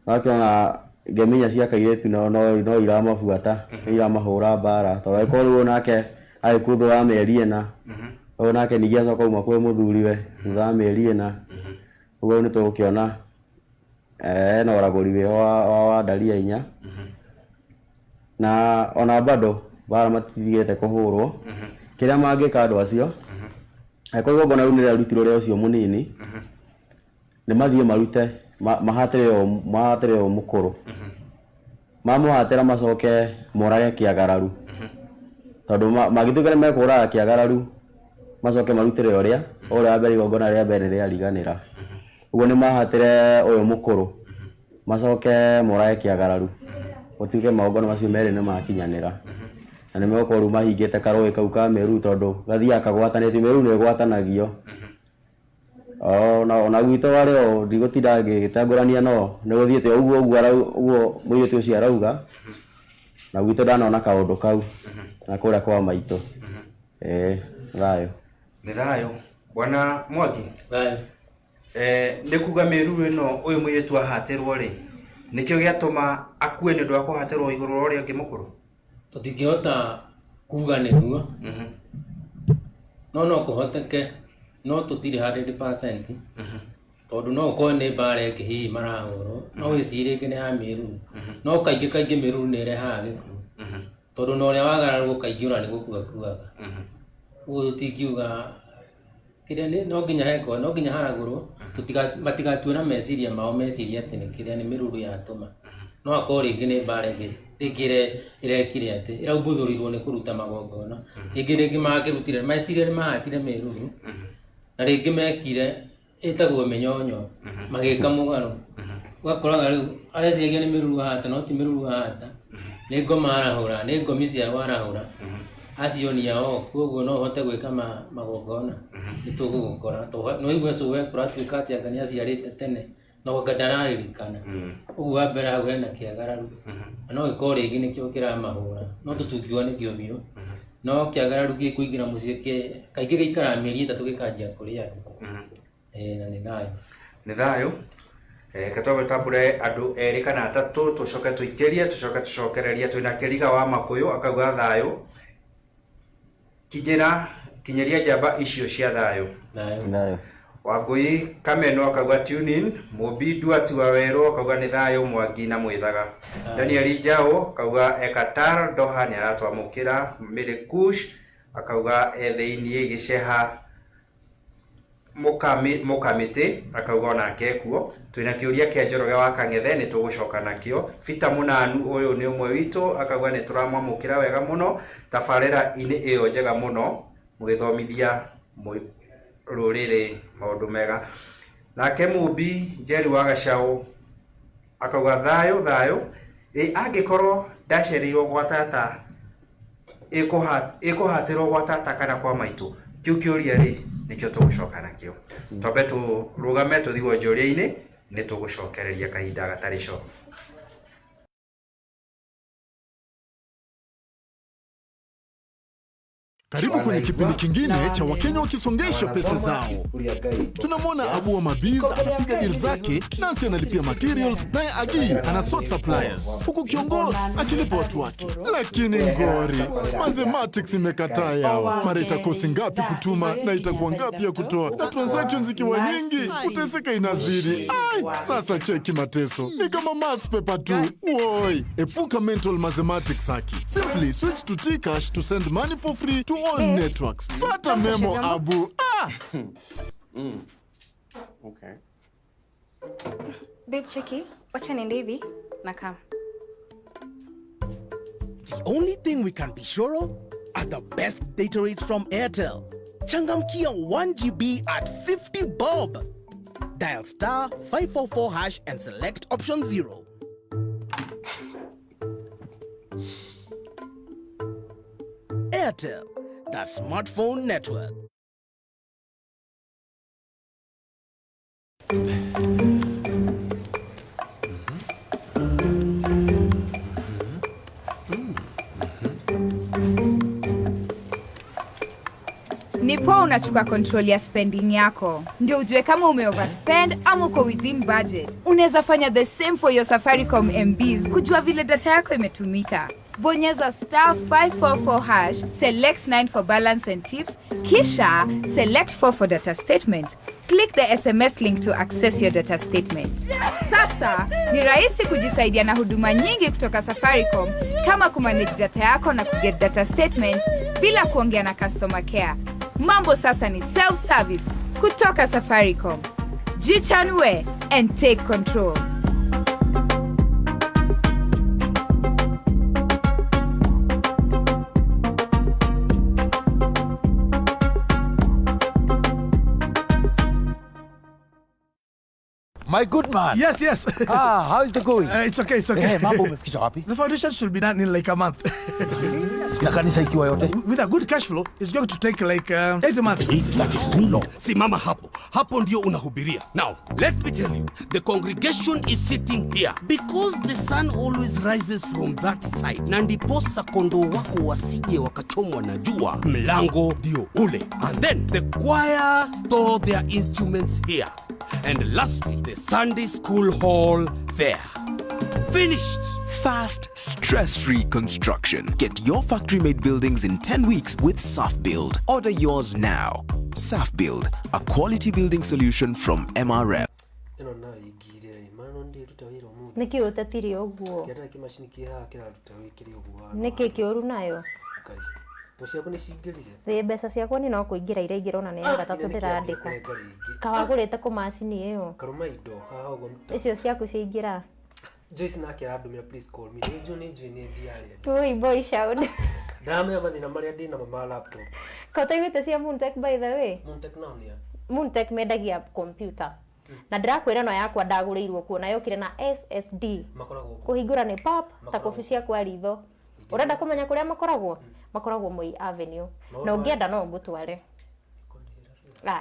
Wakĩona ngeminya cia kairĩtu no iramabuata, iramahũra mbara, tondũ angĩkorwo rĩu nake agĩkua thutha wa mĩeri ĩna, ũyũ nake ningĩ acoka uma kwĩ mũthuriwe thutha wa mĩeri ĩna. Ũguo nĩ tũgũkĩona hena ũragũri wĩho wa ndaria inya. Na ona bado bara matitigĩte kũhũrwo. Kĩrĩa mangĩka andũ acio, angĩkorwo igongona rĩu nĩ rĩarutirwo rĩa ũcio mũnini, nĩ mathiĩ marute mahatĩre o mũkũrũ. Mamũhatĩra macoke morage kĩagararu, tondũ magĩtuĩka nĩ mekũraga kĩagararu macoke marutĩre ũrĩa wa mbere igongona rĩa mbere rĩariganĩra. Ũguo nĩ mahatĩre ũyũ mũkũrũ macoke morage kĩagararu, gũtuĩke magongona macio merĩ nĩ makinyanĩra. Na nĩ megũkorwo rĩu mahingĩte karũĩ kau ka mĩruru, tondũ gathiaga kagwatanĩtio, mĩruru nĩ ĩgwatanagio. Ona gwitũ warĩ o ndigũtinda ngĩtambũrania no nĩ gũthiĩte ũguo mũirĩtu ũcio arauga, na gwitũ ndanona kaũndũ kau na kũrĩa kwa maitũ. Thayũ. Nĩ thayũ. Bwana Mwangi, Thayũ. Nĩ kuga mĩruru ĩno ũyũ mũirĩtu ahatĩrwo rĩ, nĩkĩo gĩatũma akue nĩ ũndũ wa kũhatĩrwo igũrũ wa ũrĩa ũngĩ mũkũrũ? Tũtingĩhota kuga nĩguo, no kũhoteke, no tũtirĩ 100%, tondũ no ũkorwo nĩ mbara ĩngĩ hihi marahũrwo, no wĩcirie ĩngĩ nĩ ya mĩruru. No kaingĩ mĩruru nĩ ĩrehaga gĩkuũ, tondũ na ũrĩa wagararwo kaingĩ ona nĩ gũkua kuaga. Ũguo tũtingiuga kĩrĩa no nginya heko, no nginya haragũrwo, matigatue na meciria mao meciria atĩ nĩ kĩrĩa nĩ mĩruru yatũma. No akorwo rĩngĩ nĩ mbara ĩngĩ ĩrekire atĩ ĩraumbũthũrirwo nĩ kũruta magongona. Rĩngĩ mangĩrutire meciria nĩ mahatire mĩruru, na rĩngĩ mekire ĩtagwo mĩnyonyo, magĩka mũgarũ. Ũgakoraga rĩu areciragia nĩ mĩruru ahata, no ti mĩruru ahata, nĩ ngoma arahũra, nĩ ngomi ciao arahũra, acionia o koguo no ũhote gwĩka magongona. Nĩ tũgũgũkora no igue cũwe kũratuĩka atĩ anga nĩ aciarĩte tene, no anga ndararirikana. Ũguo wa mbere hau hena kĩagararu, no gĩkorwo rĩngĩ nĩkĩo kĩramahũra, no tũtingiuga nĩkĩo biũ. No kĩagararu gĩkũingĩra mũciĩ kaingĩ gĩikaraga mĩeri ĩtatũ gĩkanjia kũrĩa andũ. Na nĩ thayũ. Nĩ thayũ. Katwambe tambũre andũ erĩ kana atatũ, tũcoke tũikĩrie, tũcoke tũcokereria. Twĩna Kĩriga wa Makũyũ akauga thayũ. Kinyĩria njamba icio cia thayũ. Thayũ. Wangũi Kameno akauga tune in. Mũmbi Nduati wa Werũ akauga nĩ thayũ. Mwangi na Mwĩthaga. Daniel Njaũ akauga Ekatar Doha nĩ aratwamũkĩra. Mirikush akauga thĩiniĩ Gĩceha Mũkamĩtĩ akauga onake kuo. Twĩna kĩũria kĩa Njoroge wa Kang'ethe nĩ tũgũcoka nakĩo. Peter Mũnanu ũyũ nĩ ũmwe witũ akauga nĩ tũramwamũkĩra wega mũno. Tabarĩra-inĩ ĩyo njega mũno mũgĩthomithia rũrĩrĩ maũndũ mega. Nake Mũmbi Njeri wa Gacaũ akauga thayũ. Angĩkorwo ndacereirwo gwa tata ĩkũhatĩrwo gwa tata kana kwa maitũ, kĩu kĩũria rĩ nĩkĩo tũgũcoka nakĩo. Twambe tũrũgame tũthiĩ wonjoria-inĩ, nĩ tũgũcokereria kahinda gatarĩ coro. Karibu kwenye kipindi kingine cha Wakenya wakisongesha pesa zao. Tunamwona Abu wa Mabiz anapiga deal zake, Nancy analipia materials, naye Agi ana sort suppliers, huku kiongozi akilipa watu wake. Lakini ngori, mathematics imekataa yao. Mara itakosti ngapi kutuma na itakuwa ngapi ya kutoa, na transactions ikiwa nyingi uteseka inazidi. Sasa cheki mateso, ni kama maths paper tu. Woi, epuka mental mathematics haki. Simply switch to T-Cash to send money for free to all networks. Pata memo, Abu. Okay. Babe, cheki. Wacha niende hivi na come. The only thing we can be sure of are the best data rates from Airtel. Changamkia 1 GB at 50 bob. Dial star 544 hash and select option 0. Airtel, the smartphone network. Ni poa unachukua control ya spending yako, ndio ujue kama umeoverspend ama uko within budget. Unaweza fanya the same for your Safaricom MBs, kujua vile data yako imetumika. Bonyeza star 544 hash, select 9 for balance and tips, kisha select 4 for data statement. Click the SMS link to access your data statement. Sasa ni rahisi kujisaidia na huduma nyingi kutoka Safaricom, kama kumanage data yako na kuget data statement bila kuongea na customer care. Mambo sasa ni self-service kutoka Safaricom. Jichanue and take control. My good man. Yes, yes. How is the going? It's okay, it's okay. Mambo umefikisha wapi? The foundation should be done in like a month. Na kanisa ikiwa yote? With a good cash flow, it's going to take like 8 months. That is too long. Simama hapo. Hapo ndio unahubiria. Now, let me tell you, the congregation is sitting here because the sun always rises from that side. Na ndiposa kondoo wako wasije wakachomwa na jua. Mlango ndio ule. And then the choir store their instruments here. And lastly, the Sunday school hall there. Finished! Fast, stress-free construction. Get your factory-made buildings in 10 weeks with SafBuild. Order yours now. SafBuild, a quality building solution from MRF. Niki utatiri oguo. Yata kimashini kiha kira tutawikiri oguo. Niki kioru nayo. Kai. Musi yako ni cingirire. The mbeca ciakwa ni no kuingira iraingira ona ne gatatu ndirandika. Kawagurite ku macini iyo. Karuma indo haha oguo. Icio ciaku ciingira. Joyce na kira andumia please call me. Ni ndiari. Oi boy shout. Dame amathina maria ndina mama laptop. Kotagite cia Moontech by the way. Moontech nania. Moontech mendagia computer. Na ndirakwira no yakwa ndagurirwo kuona yokire na SSD. Makoragwo. Kuhingura ni pap ta kofi cia kwa ritho. Urenda kumenya kuria makoragwo? Makoragwo Moi Avenue. Na ungienda no ngutware.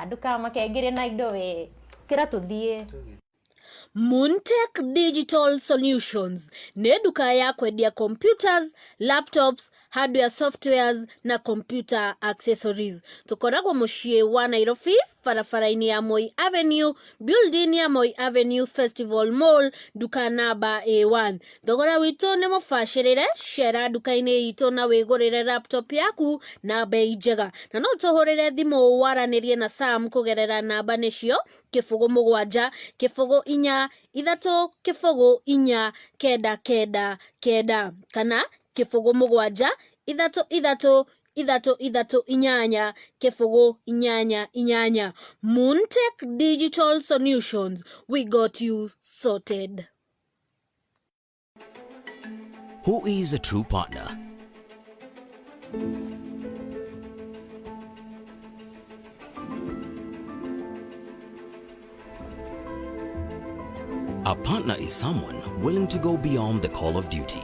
Nduka makengire na indo we. Kira tuthie. Moontech Digital Solutions nĩ nduka ya kwendia computers, laptops, hardware, softwares na computer accessories. Tukoragwo muciĩ wa Nairobi, barabara-inĩ ya Moi Avenue, building ya Moi Avenue Festival Mall, nduka namba A1. Thogora witũ nĩ mũbacĩrĩre, cera nduka-inĩ itũ na wĩgũrĩre laptop yaku na bei njega. Na no tũhũrĩre thimũ waranĩrie na Sam kũgerera namba nĩcio 07 4 ithatũ 4 4 9 kana 07 ithatũ 3 8 Moontech Digital Solutions, we got you sorted. Who is a true partner? A partner is someone willing to go beyond the call of duty.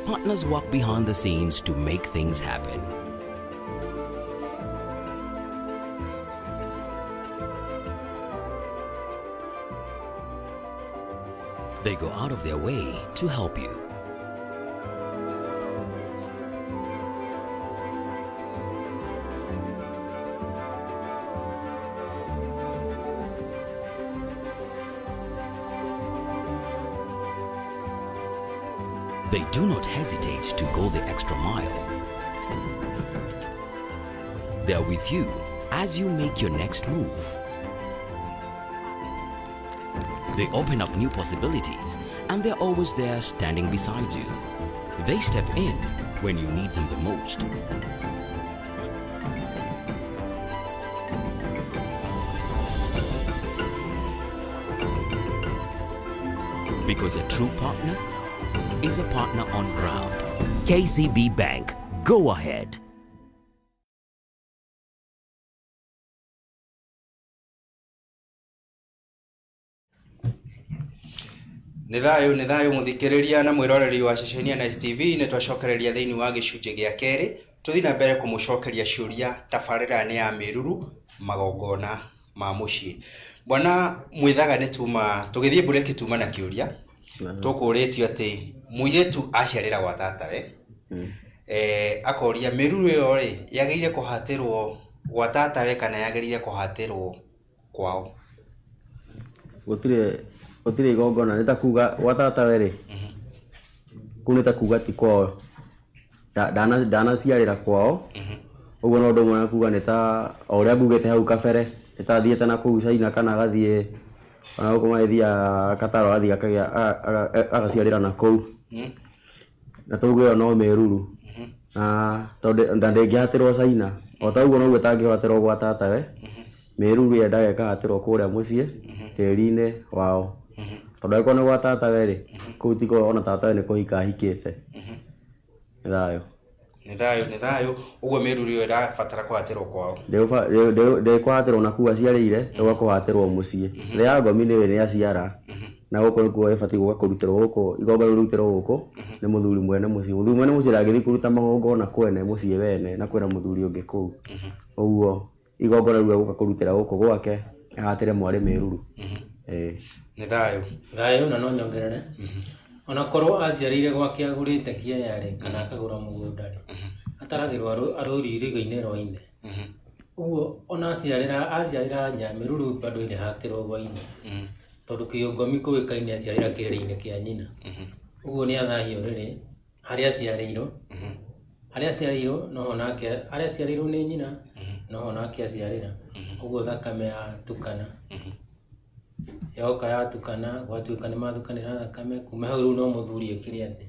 Partners work behind the scenes to make things happen. They go out of their way to help you. They do not hesitate to go the extra mile. They are with you as you make your next move. They open up new possibilities, and they're always there standing beside you. They step in when you need them the most. Because a true partner is a partner on ground. KCB Bank, go ahead. Nĩ thayo muthikiriria na mwiroreri wa ceceni ya Nice TV ne twacokereria thiini wa gicunje gia keri tuthi na mbere kumucokeria ciuria tabarira ni ya miruru magongona ma mucii. Bwana mwithaga ni tuma tugithie break tuma na kiuria tukuritio ati muiretu aciarira gwa tatawe akoria miruru yo ri yageire kuhatirwo gwa tatawe kana yageire kuhatirwo kwao. Gutire igongona nita kuga watata ri kunita kuga ti kwao dana ciarira kwao uguo no ndo mwana kuga nita oria ngugete hau kabere nita thiete na kuu China kana gathie ona uko maithia Kataro athie akagia agaciarira na kuu na tuguo no meruru tondu ndangihatirwo China o ta uguo no gwetangihatirwo gwa tatawe meruru yendaga ikahatirwo kuria mucii tiri-ini wao tondu eko ni gwa tatawe ri kuu tiko ona tatawe ni kuhika hikite Nĩ thayo uguo meruru yo irabatara kuhatirwo kwao de kuhatirwo na kuu aciarĩire ego kuhatirwo mucii ria ngomi ni we ni aciara na guko nikuo ibati gukarutirwo guko igongona rutirwo guko ni muthuri mwene mucii muthuri mwene mucii ndagithi kuruta magongona kwene mucii wene na kwena muthuri ungi kuu uguo igongona ruo gukakurutira guko gwake ahatire mwari meruru Nĩ thayo na no nyongerere ona korwo aciarĩire gwake agurĩte kĩaya rĩ kana akagũra mũgũnda rĩ ataragĩrwo arũri iriga-inĩ rwa ine uguo ona aciarĩra nyameruru bado ĩrĩhatĩrwo gwa ine tondũ kĩongomi kũĩkaine aciarĩra kĩrĩra-inĩ kĩa nyina uguo nĩ athahio rĩrĩ harĩa aciarĩirwo noho nake harĩa aciarĩirwo nĩ nyina noho nake aciarĩra uguo thakame yatukana yoka yatukana gwatuĩka nĩ mathukanĩra thakame kuma hau rĩu no mũthuri ekire atĩ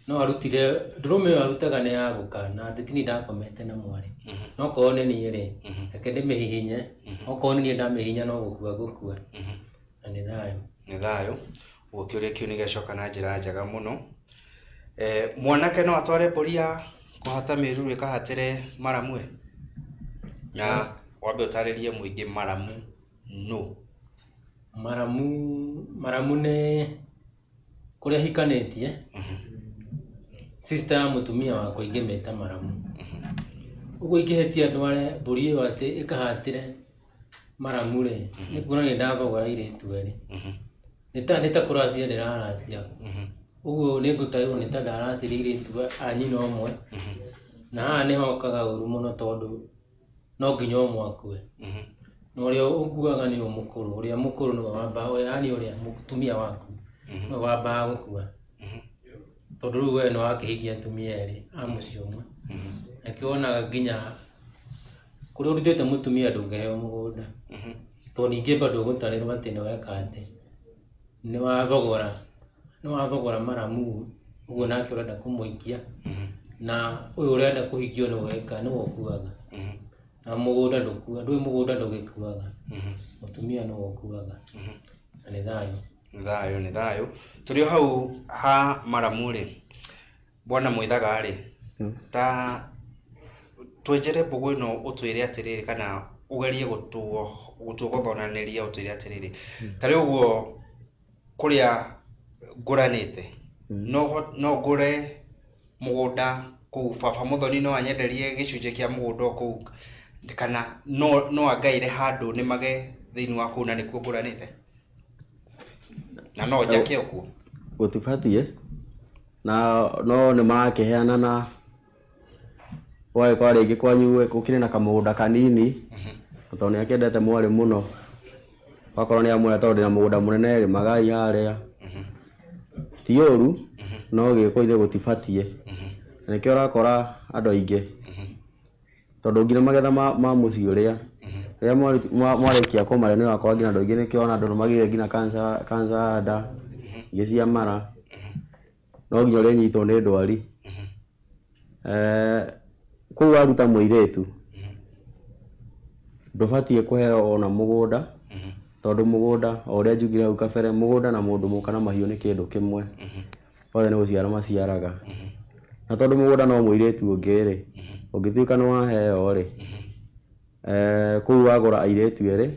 no arutire ndũrũme ĩyo arutaga nĩ ya gũkana atĩ tini ndakomete na mwarĩ no korwo nĩ niĩ rĩ reke ndĩmĩhihinye okorwo nĩ niĩ ndamĩhihinya no gũkua na nĩ thayo ũguo kĩũria kĩu nĩ gĩacoka na njĩra njega mũno. Mwanake no atware mbũri ya kũhata mĩruru ĩkahatĩre maramu na wambe ũtarĩrie mũingĩ maramu no maramu nĩ kũrĩa hikanĩtie sister ya mũtumia wakwa ingĩmĩta maramu uguo ingĩhĩtia ndware mbũri ĩyo atĩ ĩkahatĩre maramu rĩ nĩ kuona nĩ ndathogora airĩtu erĩ nĩ ta kũracia ndĩraracia uguo nĩ ngũtaĩrwo nĩ ta ndaracirie airĩtu a nyina ũmwe na haha nĩ hokaga ũru mũno tondũ no nginya ũmwe akue na ũrĩa ũkuaga nĩ mũkũrũ ũrĩa mũkũrũ nĩwe wambaga yani ũrĩa mũtumia waku nĩwe wambaga gũkua tondũ rĩu we nĩ wakĩhikia atumia erĩ a mũciĩ ũmwe na kĩonaga nginya kũrĩa ũrutĩte mũtumia ndũngĩheo mũgũnda tondũ ningĩ bado ũgũtarĩrwo atĩ nĩ weka atĩ nĩ wathogora maramu ũguo nake ũrenda kũmũikia na ũyũ ũrenda kũhikio nĩ weka nĩ wokuaga na mũgũnda ndũkua ndũĩ mũgũnda ndũgĩkuaga mũtumia no wokuaga na nĩ thayo tũrĩ hau ha maramu rĩ bwana mwithaga rĩ ta twenjere mbũgũ ĩno ũtwĩre atĩrĩrĩ kana ũgerie gũtũgũthonanĩria ũtwĩre atĩrĩrĩ tarĩ ũguo kũrĩa ngũranĩte no ngũre mũgũnda kũu baba mũthoni no anyenderie gĩcunjĩ kĩa mũgũnda kũu kana no angaire handũ nĩ mage thĩinĩ wa kũu na nĩkuo ngũranĩte na no njake okuo gutibatie na no nĩ marakiheana na wae kwa rĩngĩ kwanyu gũkĩrĩ na kamũgũnda kanini tondũ nĩ akĩendete mwarĩ mũno wakorwo nĩ amwĩra tondũ ndĩna mũgũnda mũnene magai harĩa ti ũru no gĩko-inĩ gũtibatie na nĩkĩo ũrakora andũ aingĩ tondũ nginya magetha ma mũciĩ ũrĩa rĩrĩa mwarĩkia kũmarĩa nĩ wakora nginya andũ aingĩ nĩkĩo ona andũ magĩire nginya cancer nda ingĩ cia mara no nginya ũrĩnyitwo nĩ ndwari kũu waruta mũirĩtu ndũbatiĩ kũheo ona mũgũnda tondũ mũgũnda o ũrĩa njugire hau kabere mũgũnda na mũndũ mũka na mahiũ nĩ kĩndũ kĩmwe othe nĩ gũciara maciaraga na tondũ mũgũnda no mũirĩtu ũngĩ-rĩ ũngĩtuĩka nĩ waheo rĩ kũu wagũra airĩtu erĩ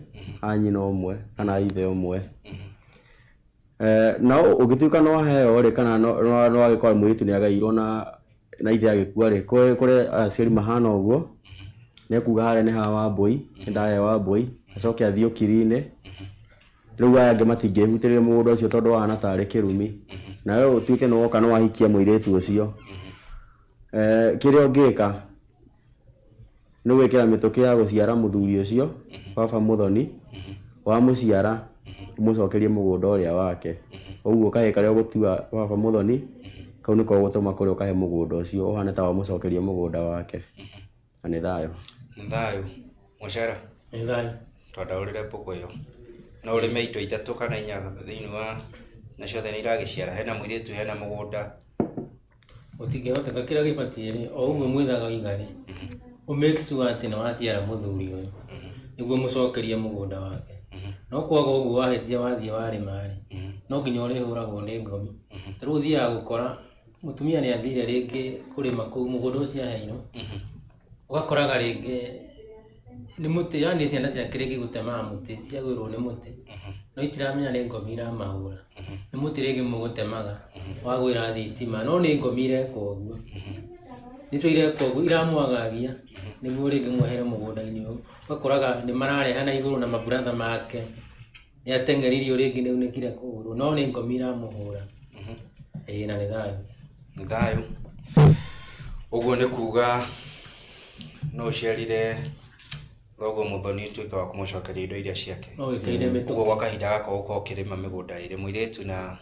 a nyina ũmwe kana a ithe ũmwe na ũngĩtuĩka nĩ waheo rĩ kana no wagĩkora mũirĩtu nĩ agairwo na ithe agĩkua rĩ kũrĩ aciari mahana ũguo nĩ kuga harĩa nĩ ha Wambũi nĩ ndaheo Wambũi acoke athiĩ ũkiri-inĩ rĩu aya angĩ matingĩhutĩrĩria mũgũnda ũcio tondũ wahana tarĩ kĩrumi na wewe ũtuĩke nĩ woka nĩ wahikia mũirĩtu ũcio kĩrĩa ũngĩka nĩ gwĩkĩra mĩtũkĩ ya gũciara mũthuri ũcio baba Mũthoni wa mũciara mũcokerie mũgũnda ũrĩa wake ũguo kahe karĩa ũgũtua baba Mũthoni kau nĩko ũgũtũma kũrĩa ũkahe mũgũnda ũcio ũhane ta wamũcokerie mũgũnda wake na nĩ thayũ Mũcera nĩ thayũ twandaũrĩre mbũkũ ĩyo no ũrĩme indo ithatũ kana inya thĩinĩ wa na ciothe nĩ iragĩciara hena mũirĩtu hena mũgũnda ũtingĩhoteka kĩrĩa gĩbatiĩ-rĩ o ũguo mwĩthaga ũigane make sure atĩ nĩ waciara mũthuri ũyũ nĩguo mũcokerie mũgũnda wake no kwaga ũguo wahĩtia wathiĩ warĩma-rĩ no nginya ũrĩhũragwo nĩ ngomi rĩu ũthiaga gũkora mũtumia nĩ athire rĩngĩ kũrĩma kũu mũgũnda ũcio aheirwo ũgakoraga rĩngĩ nĩ mũtĩ yani ciana ciake rĩngĩ gũtemaga mũtĩ ciagwĩrwo nĩ mũtĩ no itiramenya nĩ ngomi iramahũra nĩ mũtĩ rĩngĩ mũgũtemaga wagwĩra thitima no nĩ ngomi ireka ũguo nĩcio ireka ũguo iramwagagia nĩguo rĩngĩ mwehere mũgũnda-inĩ ũyũ ũgakoraga nĩ mararehana igũrũ na maburatha make nĩ ateng'eririo rĩngĩ nĩ unĩkire kũgũrũ no nĩ ngomi iramũhũra na nĩ thayũ ũguo nĩ kuga no ũciarire thoguo Mũthoni ũtuĩke wa kũmũcokeria indo iria ciake ũguo gwa kahinda gaka ũkorwo ũkĩrĩma mĩgũnda ĩrĩ mũirĩtu na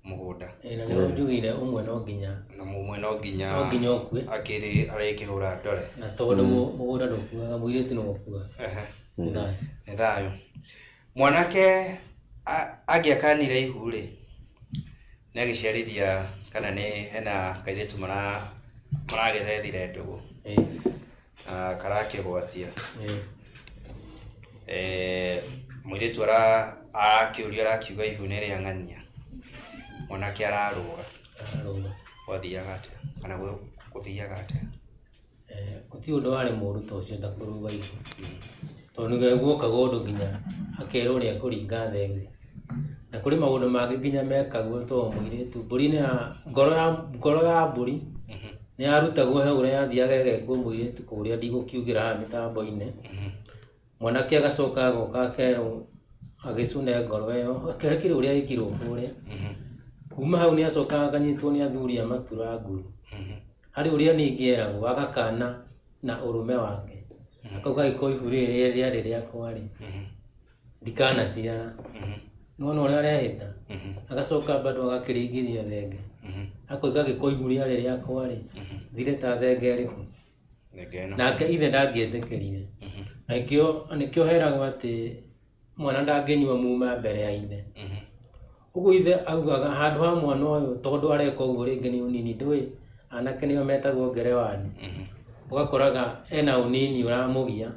mũgũnda na nĩguo njugire ũmwe no nginya ũkue akĩrĩ arĩkĩhũra ndore na tondũ mũgũnda ndũkuaga mũirĩtu no ũkuaga nĩ thayũ mwanake angĩakanire ihu-rĩ nĩ agĩciarithia kana nĩ hena kairĩtu maragethethire ndũgũ karakĩgwatia mũirĩtu arakĩũria arakiuga ihu nĩ rĩang'ania mwanake ararũga wathiaga atĩa kana gũthiaga atĩa gũtirĩ ũndũ warĩ mũru ta ũcio ta kũrũga ihu tondũ nĩguo guokaga ũndũ nginya akerwo nĩ ekũringa thenge na kũrĩ maũndũ mangĩ nginya mekagwo to mũirĩtu mbũri ngoro ya mbũri nĩ yarutagwo he ũrĩa yathiaga ĩgekwo mũirĩtu kũrĩa ndigũkiugĩra haha mĩtambo-inĩ mwanake agacoka agoka akerwo agĩcune ngoro ĩyo akerekire ũrĩa ĩkirwo kũrĩa kuma hau nĩ acokaga akanyitwo nĩ athuri a matura nguru harĩ ũrĩa ningĩ eragwo agakana na ũrũme wake akauga gĩko ihu rĩrĩ rĩarĩ rĩakwa-rĩ ndikanaciara nona ũrĩa arehĩta agacoka bado agakĩringithio thenge akoiga gĩko ihu rĩarĩ rĩakwa-rĩ thire ta thenge ĩrĩkũ nake ithe ndangĩetĩkĩrire nĩkĩo heragwo atĩ mwana ndangĩnyua muma mbere ya ithe ũguo ithe augaga handũ ha mwana ũyũ tondũ areka ũguo rĩngĩ nĩ ũnini ndũĩ anake nĩo metagwo ngerewani ũgakoraga ena ũnini ũramũgia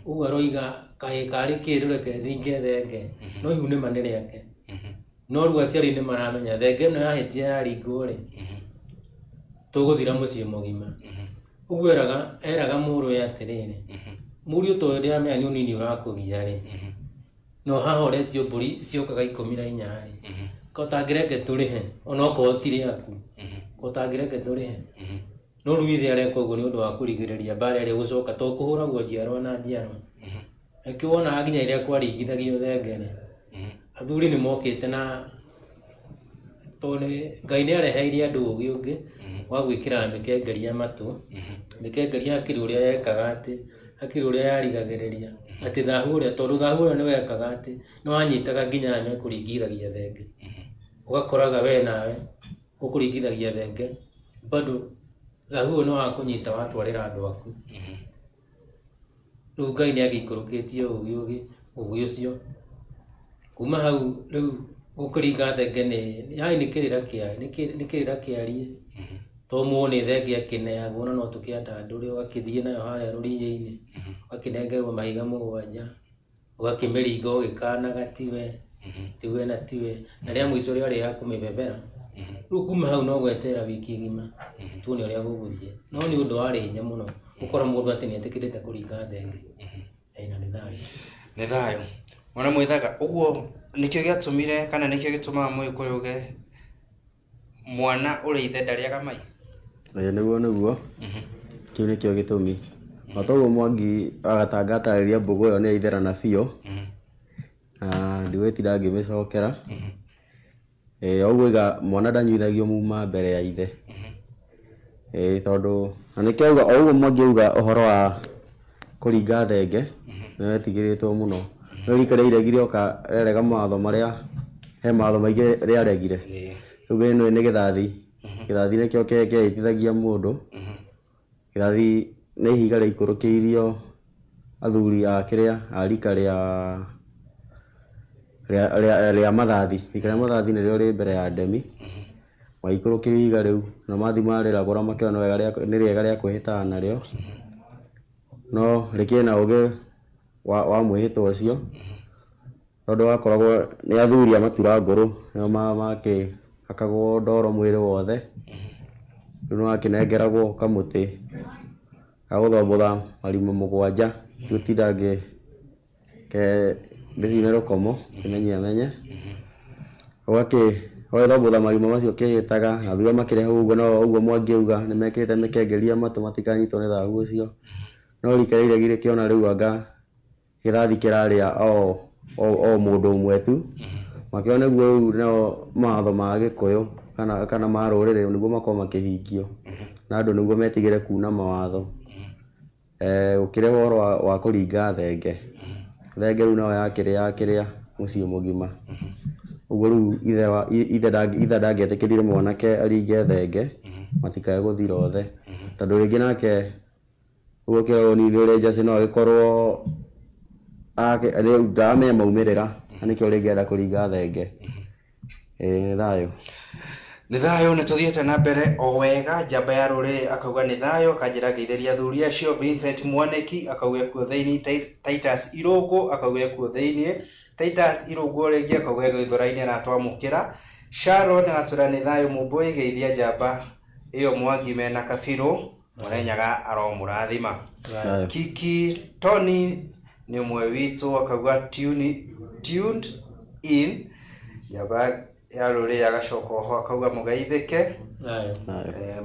ũguo aroiga kaĩ karĩ kĩndũ reke thinge thenge no ihu nĩma nĩ rĩake no rĩu aciari nĩ maramenya thenge ĩno yahĩtia yaringwo-rĩ tũgũthira mũciĩ mũgima ũguo eraga mũrũwe atĩrĩrĩ mũriũ ta ũyũ ndĩramenya nĩ ũnini ũrakũgia-rĩ no haha ũretio mbũri ciokaga 14-rĩ kotangĩreke tũrĩhe onokorwo tirĩ aku kotangĩreke tũrĩhe no rĩu ithe areka ũguo nĩ ũndũ wa kũrigĩrĩria mbara ĩrĩa gũcoka to kũhũragwo njiarwa na njiarwa nĩkĩo wonaga nginya rĩrĩa kwaringithagio thenge-rĩ athuri nĩ mokĩte na tone Ngai nĩ areheire andũ ũgĩ ũngĩ wa gwĩkĩra mĩkengeria matũ, mĩkengeria hakiri ũrĩa yekaga atĩ, hakiri ũrĩa yarigagĩrĩria atĩ thahu ũrĩa, tondũ thahu ũrĩa nĩ wekaga atĩ nĩ wanyitaga nginya mekũringithagia thenge, ũgakoraga we nawe ũkũringithagia thenge, bado thahu ũyũ nĩ wakũnyita watwarĩra andũ aku. Rĩu Ngai nĩ agĩikũrũkĩtie ũgĩ ũcio, kuma hau rĩu gũkũringa thenge nĩ kĩrĩra kĩarie, to muone thenge akĩneagwo na no tũkĩandandũre, ũgakĩthiĩ nayo harĩa rũriĩ-inĩ, ũgakĩnengerwo mahiga 7, ũgakĩmĩringa ũgĩkanaga tiwe na tiwe, na rĩa mũico rĩarĩ ya kũmĩbebera. Rĩu kuma hau no gweterera wiki ng'ima tuone ũrĩa gũgũthiĩ, no nĩ ũndũ warĩ hinya mũno gũkora mũndũ atĩ nĩ etĩkĩrĩte kũringa thenge. Na nĩ thayũ. Ona Mwithaga, ũguo nĩkĩo gĩatũmire kana nĩkĩo gĩtũmaga Mũgĩkũyũ uge mwana ũrĩ ithe ndarĩaga mai? Nĩguo kĩu nĩkĩo gĩtũmi. Watoguo Mwangi agatanga atarĩria mbũgũ ĩyo nĩ yaitherana biũ, ndigwĩtira ngĩmĩcokera. Ũguo iga mwana ndanyuithagio muma mbere ya ithe, tondũ na nĩkĩo auga o ũguo Mwangi auga ũhoro wa kũringa thenge nĩ wetigĩrĩtwo mũno. Nĩ rika rĩiregire oka rerega mawatho marĩa he mawatho maingĩ rĩaregire. Rĩu ĩno nĩ gĩthathi, gĩthathi nĩkĩo kĩhĩtithagia mũndũ. Gĩthathi nĩ ihiga rĩikũrũkĩirio athuri a kĩrĩa a rika rĩa mathathi. Rika rĩa mathathi nĩrĩo rĩ mbere ya ndemi, maikũrũkĩrio ihiga rĩu na mathi marĩragũra makĩona nĩ rĩega rĩa kwĩhĩtana narĩo, no rĩkĩrĩ na ũgĩ wa mwĩhĩtwa ũcio, tondũ wakoragwo nĩ athuri a matura ngũrũ nĩo makĩhakagwo ndoro mwĩrĩ wothe. Rĩu nĩ wakĩnengeragwo kamũtĩ ga gũthombotha marima 7 gũtinda ngĩcine rũkomo kĩmenye ũgagĩthombotha marima macio kĩhĩtaga, na thutha makĩrehe ũguo, no ũguo Mwangi auga nĩ mekĩrĩte mĩkengeria matũ matikanyitwo nĩ thahu ũcio. No rika rĩrĩa kĩona rĩu anga gĩthathi kĩrarĩa o mũndũ ũmwe tu, makĩona nĩguo rĩu no mawatho ma Gĩkũyũ kana ma rũrĩrĩ nĩguo makorwo makĩhingio, na andũ nĩguo metigĩre kuna mawatho. Gũkĩrĩ ũhoro wa kũringa thenge, thenge rĩu nayo yakĩrĩa mũciĩ mũgima. Ũguo rĩu ithe ndangĩetĩkĩrire mwanake aringe thenge matikae gũthira othe, tondũ rĩngĩ nake ũguo kĩroni nĩ ũrĩ njacĩ no agĩkorwo ndamenya maumĩrĩra, na nĩkĩo rĩngĩenda kũringa thenge. Nĩ thayũ. Nĩ thayũ, nĩ tũthiĩte na mbere o wega. Njamba ya rũrĩrĩ akauga nĩ thayũ, akanjĩra ngĩitheria athuri acio. Vincent Mwanĩki akauga ekuo thĩinĩ, Titus Irũngũ akauga ekuo thĩinĩ, Titus Irũngũ rĩngĩ akauga Gĩthũra-inĩ aratwamũkĩra. Sharon agatwĩra nĩ thayũ Mũmbũi, geithia njamba ĩyo Mwangi mena Kabirũ, Mũrenyaga aromũrathima. Kiki Tony nĩ ũmwe witũ akauga tuned in. Njamba ya rũrĩrĩ agacoka oho akauga mũgeithĩke.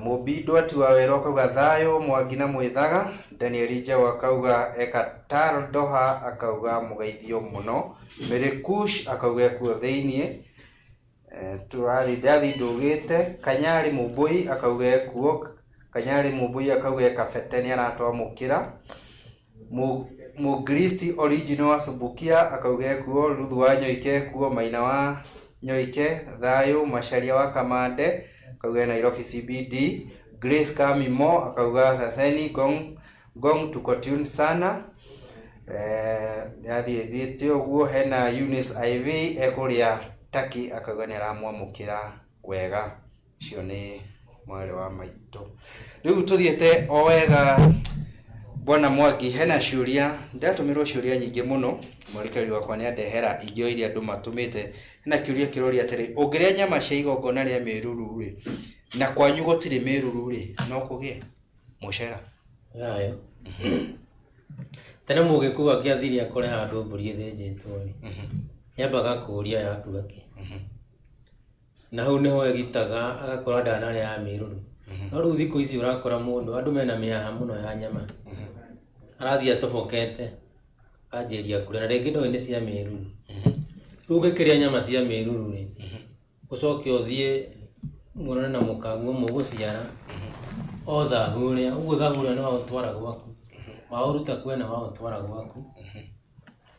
Mũmbi Ndwati wa Wero akauga thayũ Mwangi na Mwithaga. Daniel Njau akauga Ekatal Doha akauga mũgeithio mũno. Merikush akauga ekuo thĩinĩ. Tũrathi ndathi ndũgĩte. Kanyari Mũmbũi akauga ekuo. Kanyari Mũmbũi akauga Kabete nĩ aratwamũkĩra. Mugristi original wa Subukia akauga ekuo. Ruthu wa Nyoike ekuo. Maina wa Nyoike thayũ. Macharia wa Kamande akauga Nairobi CBD. Grace Kamimo akauga Saseni Gong tuko tune sana. Nĩathiĩte ũguo. Hena Eunice IV ekũrĩa Taki akauga nĩ aramwamũkĩra wega. Cio nĩ mwarĩ wa maitũ. Rĩu tũthiĩte o wega Bwana Mwangi, hena ciũria ndatũmĩrwo ciũria nyingĩ mũno. Mũrikari wakwa nĩ andehera ingĩ o iria andũ matũmĩte. Hena kĩũria kĩroria atĩrĩ, ũngĩrĩa nyama cia igongona rĩa mĩruru rĩ na kwanyu gũtirĩ mĩruru rĩ no kũgĩe mũcera? Yayo. Tene Mũgĩkũyũ angĩathirie akore handũ mbũri ĩthĩnjĩtwo rĩ, nyambaga kũũria yaku akĩ. Na hau nĩho egitaga agakora ndanarĩa ya mĩruru. No rĩu thikũ ici ũrakora mũndũ andũ mena mĩhaha mũno ya nyama. Arathiĩ atobokete anjĩria kũrĩa na rĩngĩ ndoĩ nĩ cia mĩruru. Rĩu ũgĩkĩrĩa nyama cia mĩruru rĩ ucoke uthie muonane na mukango muguciara o thahuria uguo thahuria no gutwara gwaku mauruta kwena wa gutwara gwaku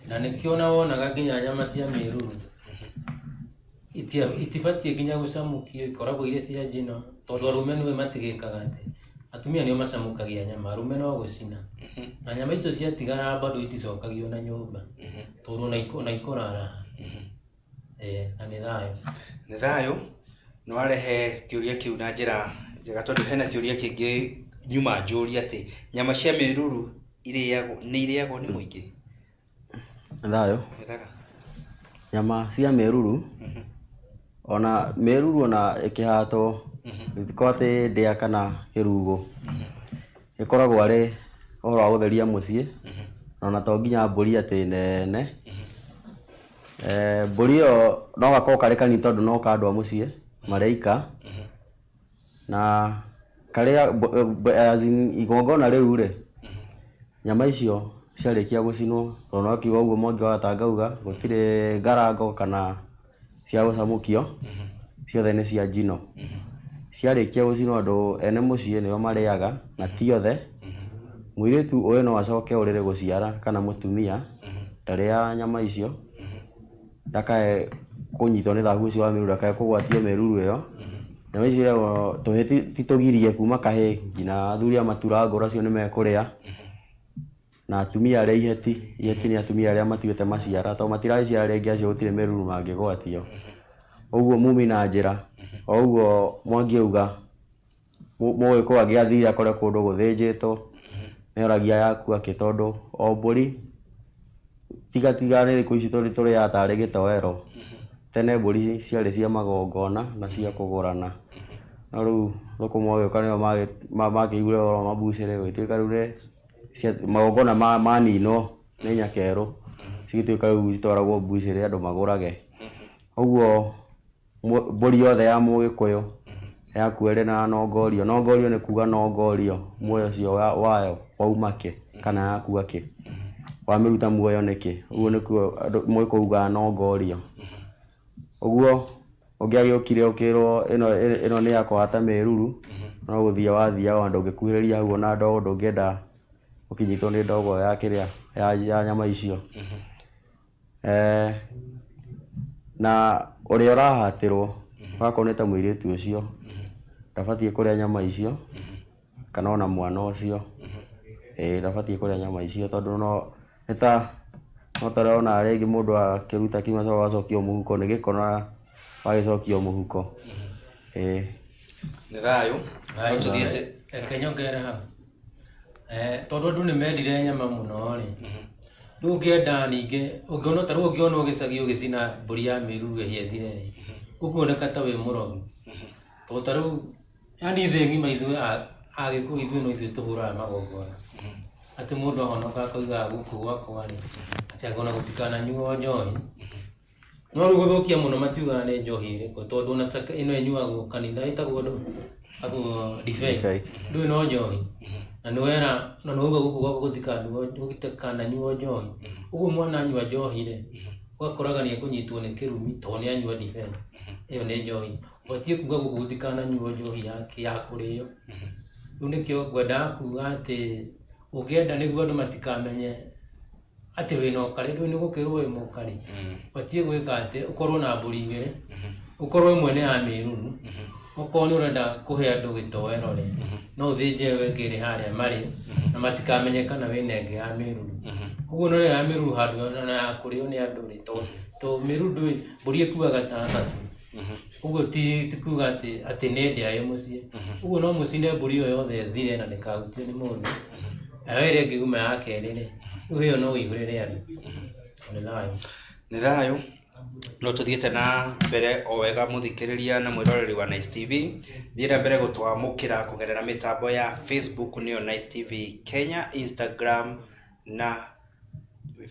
na nikiona wonaga nginya nyama cia miruru itibatie nginya gucamukio ikoragwo ire cia njino tondu arume niwe matigikaga ati atumia nio macamukagia nyama arume no gucina na nyama icio ciatigara bado iticokagio na nyumba tondu na ikorara na nĩ thayũ no arehe kiuria kiu na njira njega tondu hena kiuria kingi nyuma njũria ati nyama cia miruru nĩ irĩagwo nĩ mũingĩ. Thayũ nyama cia miruru ona miruru ona ikihatwo thiko ati ndia kana kirugo ikoragwo ari ora gutheria mucii ona to nginya mburi ati nene mburi yo no gakoo kare kani tondu no kandwa mucii mareika na karia igongona riu ri nyama icio ciarikia gucinwo ona kiuga uguo mongi watangauga gutire ngarango kana cia gucamukio ciothe ni cia njino ciarikia gucinwo andu ene mucii nio mariaga na tiothe muiritu uyu no acoke urire guciara kana mutumia ndaria nyama icio ndakae kunyitwo ni thahu ucio wa miruru ndakae kugwatio miruru iyo nyama icio titugirie kuma kahe ngina thuria matura ngora cio ni mekuria na atumia aria iheti ni atumia aria matuite maciara to matiraciara ringi acio gutire miruru mangigwatio uguo mumi na njira uguo mwangiuga moe ko agiathira akore kundu guthinjitwo neoragia yaku akitondu o mburi tiga ni riku ici turi atari gitoero tene mburi ciari cia magongona na cia kugurana na riu rukumoyo kanio magigure oro mabucire gwituika riu magongona manino ni nyakeru cigituika riu itwaragwo bucire andu magurage uguo mburi yothe ya mugikuyu yakuere na nongorio ni kuga nongorio muoyo cio wayo waumake kana yakua ki wamiruta muoyo niki uguo nikuo mwikuga nongorio uguo ungiagiukire ukirwo ino ni yakwata miruru no guthia wathia wandu ngikuhiriria huo na ndogo ndungienda ukinyitwo ni ndogo ya kiria ya nyama icio na uria urahatirwo wakoneta muiritu ucio ndabatie kuria nyama icio kana ona mwana ucio ndabatie kuria nyama icio tondu no eta no tarona arengi mundu akiruta kima so wacokio muhuko ni gikona wagicokio muhuko nĩ thayũ no tuthiete kenyongere ha tondu andu ni mendire nyama muno ri riu ngienda ningi ungiona taru ungiona ugicagi ugicina mburi ya miruru hiethire ri ukuoneka ta wi murogi to taru yani thengi maithwe agiku ithwe no ithwe tuhura magongona ati mundu ahonoka koiga guku gwakwa ri ati agona gutikana nyuo njohi no riu guthukia muno matiuga ni njohi ri ko tondu na ino enyuagwo kanitha itagwo ndu agu divei ndu no njohi na niwera na no guku gwakwa gutikana nyuo njohi uguo mwana anyua njohi ri wakoraga ni kunyitwo ni kirumi to ni anyua divei iyo ni njohi watie kuga guku gutikana nyuo njohi yake ya kurio riu nikio gwenda kuga ati ukienda niguo andu matikamenye ati wino kare ndu ni gukirwo wi mukari watie gwika ati ukorwo na mburi igiri ukorwo imwe ni ya miruru ukorwo ni urenda kuhe andu gitoero ri no uthinje wengire haria mari na matikamenye kana wina ingi ya miruru uguo no ya miruru handu na ya kurio ni andu ri to miruru mburi ikuaga tatatu uguo tikuga ati ni ndia ye mucie uguo no mucine mburi yo yothe thire na ndikahutio ni mundu awere ngiguma yake ri uyo no ihurire andu nĩ thayũ no tuthiete na mbere o wega muthikiriria na mwiroreri wa Nice TV thiĩra mbere gũtwamũkĩra kũgerera mĩtambo ya Facebook nĩyo Nice TV Kenya, Instagram na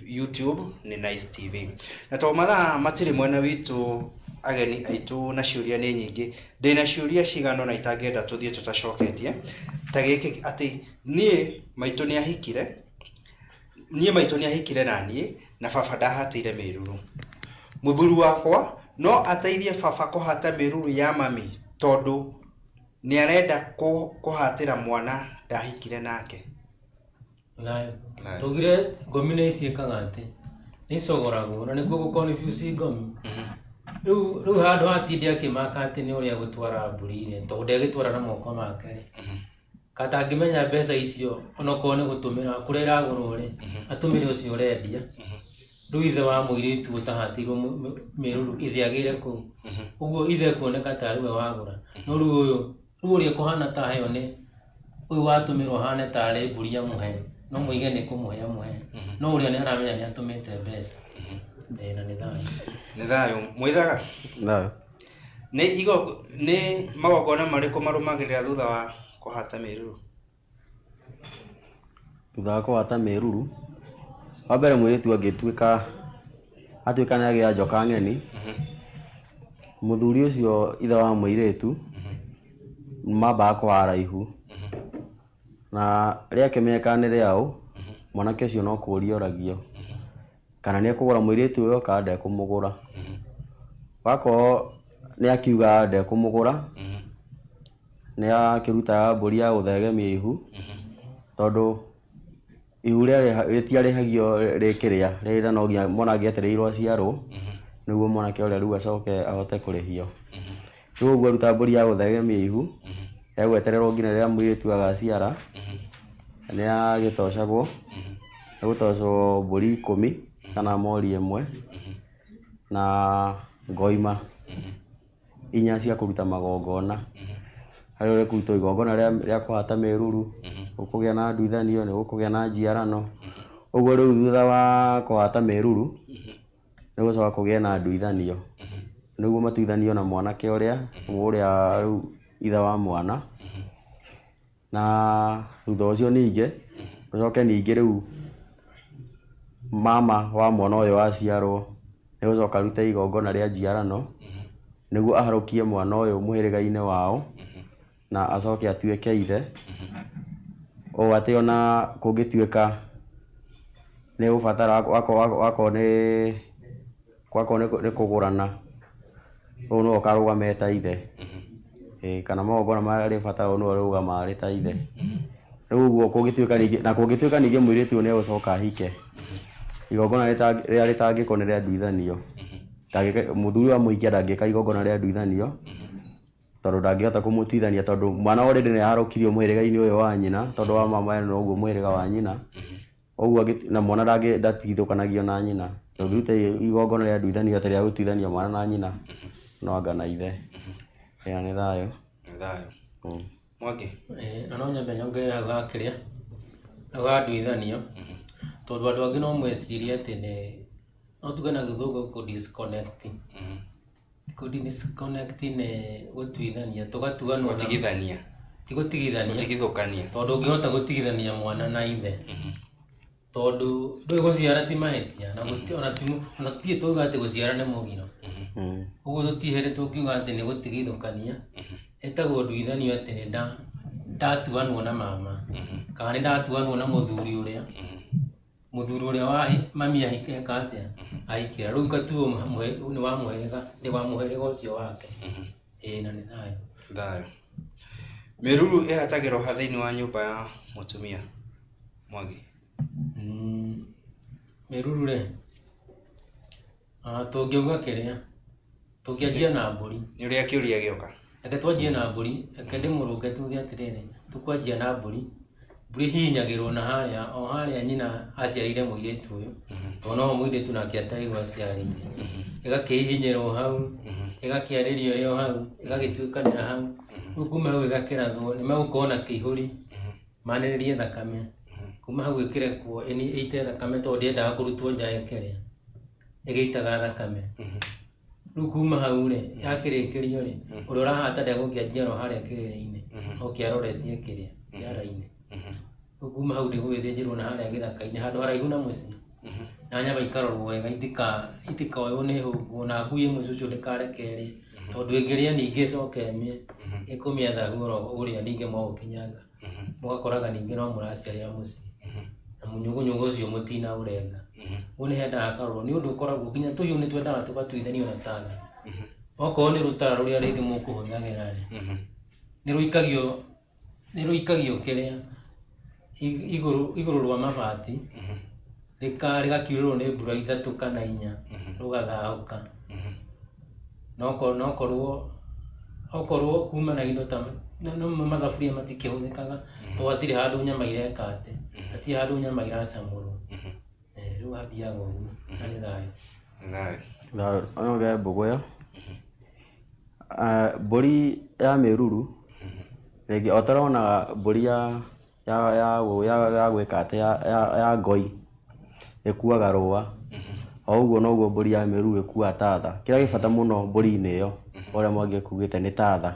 YouTube ni Nice TV. Na to mathaa matirĩ mwena witũ ageni aitu na ciuria nĩ nyingĩ ndĩna ciuria cigano na itangĩenda tuthiĩ tutacoketie ta gĩkĩ atĩ niĩ maitũ nĩ ahikire na niĩ na baba ndahatĩire miruru muthuri wakwa no ateithie baba kũhata mĩruru ya mami tondũ nĩ arenda kũhatĩra mwana ndahikire nake. Nayo tugire ngomi nĩ ciĩkaga atĩ nĩ cogoragwo na nĩguo gũ-confuse ngomi. Rĩu handũ hatinde akĩmaka atĩ nĩ ũrĩa gũtwara mbũri-rĩ, tondũ ndegĩtwara na moko make-rĩ, kata angĩmenya mbeca icio onokorwo nĩ gũtũmĩra kũrĩa iragũrwo-rĩ, atũmĩre ũcio ũrendia. Rĩu ithe wa mũirĩtu ũtahatĩirwo mĩruru ithe agĩre kũu, ũguo ithe kuoneka ta rĩwe wagũra. No rĩu ũrĩa kũhana ta heo nĩ ũyũ watũmĩrwo hane tarĩ mbũri amũhe, no mũige nĩ kũmũhe amũhe, no ũrĩa nĩ aramenya nĩ atũmĩte mbeca. Na nĩ thayũ. Nĩ thayũ. Mwĩthaga? Thayũ. Nĩ magongona marĩkũ marũmagĩrĩra thutha wa kũhata mĩruru? Thutha wa kũhata mĩruru, wa mbere mũirĩtu atuĩka nĩ agĩa njoka ng'eni, mũthuri ũcio ithe wa mũirĩtu mambaga kũhara ihu, na rĩrĩa kĩmenyeka nĩ rĩaũ, mwanake ũcio no kũũria oragio kana nĩ ekũgũra mũirĩtu ũyũ kana ndekũmũgũra. Wakorwo nĩ akiuga ndekũmũgũra, nĩ akĩrutaga mbũri ya gũthegemia ihu, tondũ ihu rĩtiarĩhagio rĩkĩrĩa, rĩrĩa no nginya mwana angĩetereirwo aciarwo nĩguo mwanake ũrĩa rĩu acoke ahote kũrĩhio. Rĩu ũguo aruta mbũri ya gũthegemia ihu, egwetererwo nginya rĩrĩa mũirĩtu agaciara, nĩ agĩtocagwo, egũtocwo mbũri 10 kana mori 1 na ngoima 4 cia kũruta magongona. Harĩ kũruta igongona rĩa kũhata mĩruru, gũkũgĩa na nduithanio, nĩ gũkũgĩa na njiarano. Ũguo rĩu thutha wa kũhata mĩruru nĩ gũcoka kũgĩa na nduithanio, nĩguo matuithanio na mwanake ũrĩa rĩu ithe wa mwana. Na thutha ũcio ningĩ gũcoke ningĩ rĩu mama wa mwana ũyũ waciarwo nĩ gũcoka arute igongona rĩa njiarano, nĩguo aharũkie mwana ũyũ mũhĩrĩga-inĩ wao na acoke atuĩke ithe. O atĩ ona kũngĩtuĩka nĩ gũbatara wakorwo nĩ kũgũrana, ũyũ nĩwe ũkarũgama eta ithe, kana magongona marĩa arĩbatara ũyũ nĩwe ũrũgama arĩ ta ithe. Rĩu ũguo kũngĩtuĩka ningĩ mũirĩtu ũyũ nĩ egũcoka ahike, igongona rĩrĩa rĩtangĩkorwo nĩ rĩa nduithanio, mũthuri wa mũhikia ndangĩka igongona rĩa nduithanio, tondũ ndangĩhota kũmũtuithania, tondũ mwana already nĩ aharũkirio mũhĩrĩga-inĩ ũyũ wa nyina, tondũ wa mama no ũguo mũhĩrĩga wa nyina. Ũguo na mwana ndatigithũkanagio na nyina, ndũngĩruta igongona rĩa nduithanio atĩ rĩa gũtuithania mwana na nyina, no anga na ithe. Nĩ thayũ. Nĩ thayũ. Mwangi? Na no nyambe nyongerera gakĩrĩa ga nduithanio, tondũ andũ angĩ no mwecirie atĩ no tuge na gĩthũngũ kũ-disconnect. Kũ-disconnect nĩ gũtuithania, tũgatuanwo. Gũtigithania. Ti gũtigithania. Gũtigithũkania. Tondũ ũngĩhota gũtigithania mwana na ithe, tondũ ndũĩ gũciara ti mahĩtia, ona tũtirĩ tuuga atĩ gũciara nĩ mũgiro. Ũguo tũtihere tũkiuga atĩ nĩ gũtigithũkania, ĩtagwo nduithanio atĩ nĩ ndatuanwo na mama, kana nĩ ndatuanwo na mũthuri ũrĩa wa mami ahikeka atĩa ahikĩra, rĩu ngatuo nĩ wa mũhĩrĩga ũcio wake. Na nĩ thayũ. Thayũ. Mĩruru ĩhatagĩrwo ha thĩinĩ wa nyũmba ya mũtumia, Mwangi? Mĩruru-rĩ, tũngĩuga kĩrĩa, tũngĩanjia na mbũri. Nĩ ũrĩa kĩũria gĩoka. Reke twanjie na mbũri, reke ndĩmũrũnge tuge atĩrĩrĩ, tũkwanjia na mbũri. Mbũri hihinyagĩrwo na harĩa nyina aciarĩire mũirĩtu ũyũ, tondũ no mũirĩtu nake atarirwo aciarĩire. Ĩgakĩhihinyĩrwo hau, ĩgakĩarĩrio rĩo hau, ĩgagĩtuĩkanĩra hau. Rĩu kuma hau ĩgakĩrathwo, nĩ megũkorwo na kĩihũri manĩrĩrie thakame. Kuma hau ĩkĩrekwo ĩite thakame, tondũ ndĩendaga kũrutwo nja ĩkĩrĩa, ĩgĩitaga thakame. Rĩu kuma hau-rĩ, yakĩrĩkĩrio-rĩ, ũrĩa ũrahata ndegũkĩanjiarwo harĩa kĩrĩrĩ-inĩ, oke aroretie kĩrĩa kĩara-inĩ. Rĩu kuma hau ndĩgũgĩthĩnjĩrwo na harĩa gĩthaka-inĩ handũ haraihu na mũciĩ, na nyama ikarorwo wega itikoywo nĩ hũngũ, na ngui mũciĩ ũcio ndĩkareke ĩrĩe, tondũ ĩngĩrĩa ningĩ ĩcoke ĩmĩe, ĩkũmĩetha ũrĩa ningĩ mũgũkinyanga, mũgakoraga ningĩ no mũraciarĩra mũciĩ, na mũnyũgũnyũgũ ũcio mũtinaũrenga. Ũguo nĩ hendaga akarorwo, nĩ ũndũ ũkoragwo nginya tũhiũ nĩ twendaga tũgatuithanio na tatha, okorwo nĩ rũtara rũrĩa rĩngĩ mũkũhũthagĩra rĩ nĩ rũikagio kĩrĩa igũrũ rwa mabati rĩgakiurĩrwo nĩ mbura 3 kana 4 rũgathahũka. Okorwo kuma na indo ta mathaburia matikĩhũthĩkaga tondũ hatirĩ handũ nyama ireka atĩ, hatirĩ handũ nyama iracamũrwo. Rĩu hathiaga ũguo na nĩ thayũ. Onoge mbũgũ ĩyo mbũri ya mĩruru rĩngĩ otaronaga mbũri ya gwĩka atĩ ya ngoi ĩkuaga rũa, o ũguo noguo mbũri ya mĩruru ĩkuaga tatha. Kĩrĩa gĩbata mũno mbũri-inĩ ĩyo ũrĩa mwangi kugĩte nĩ tatha.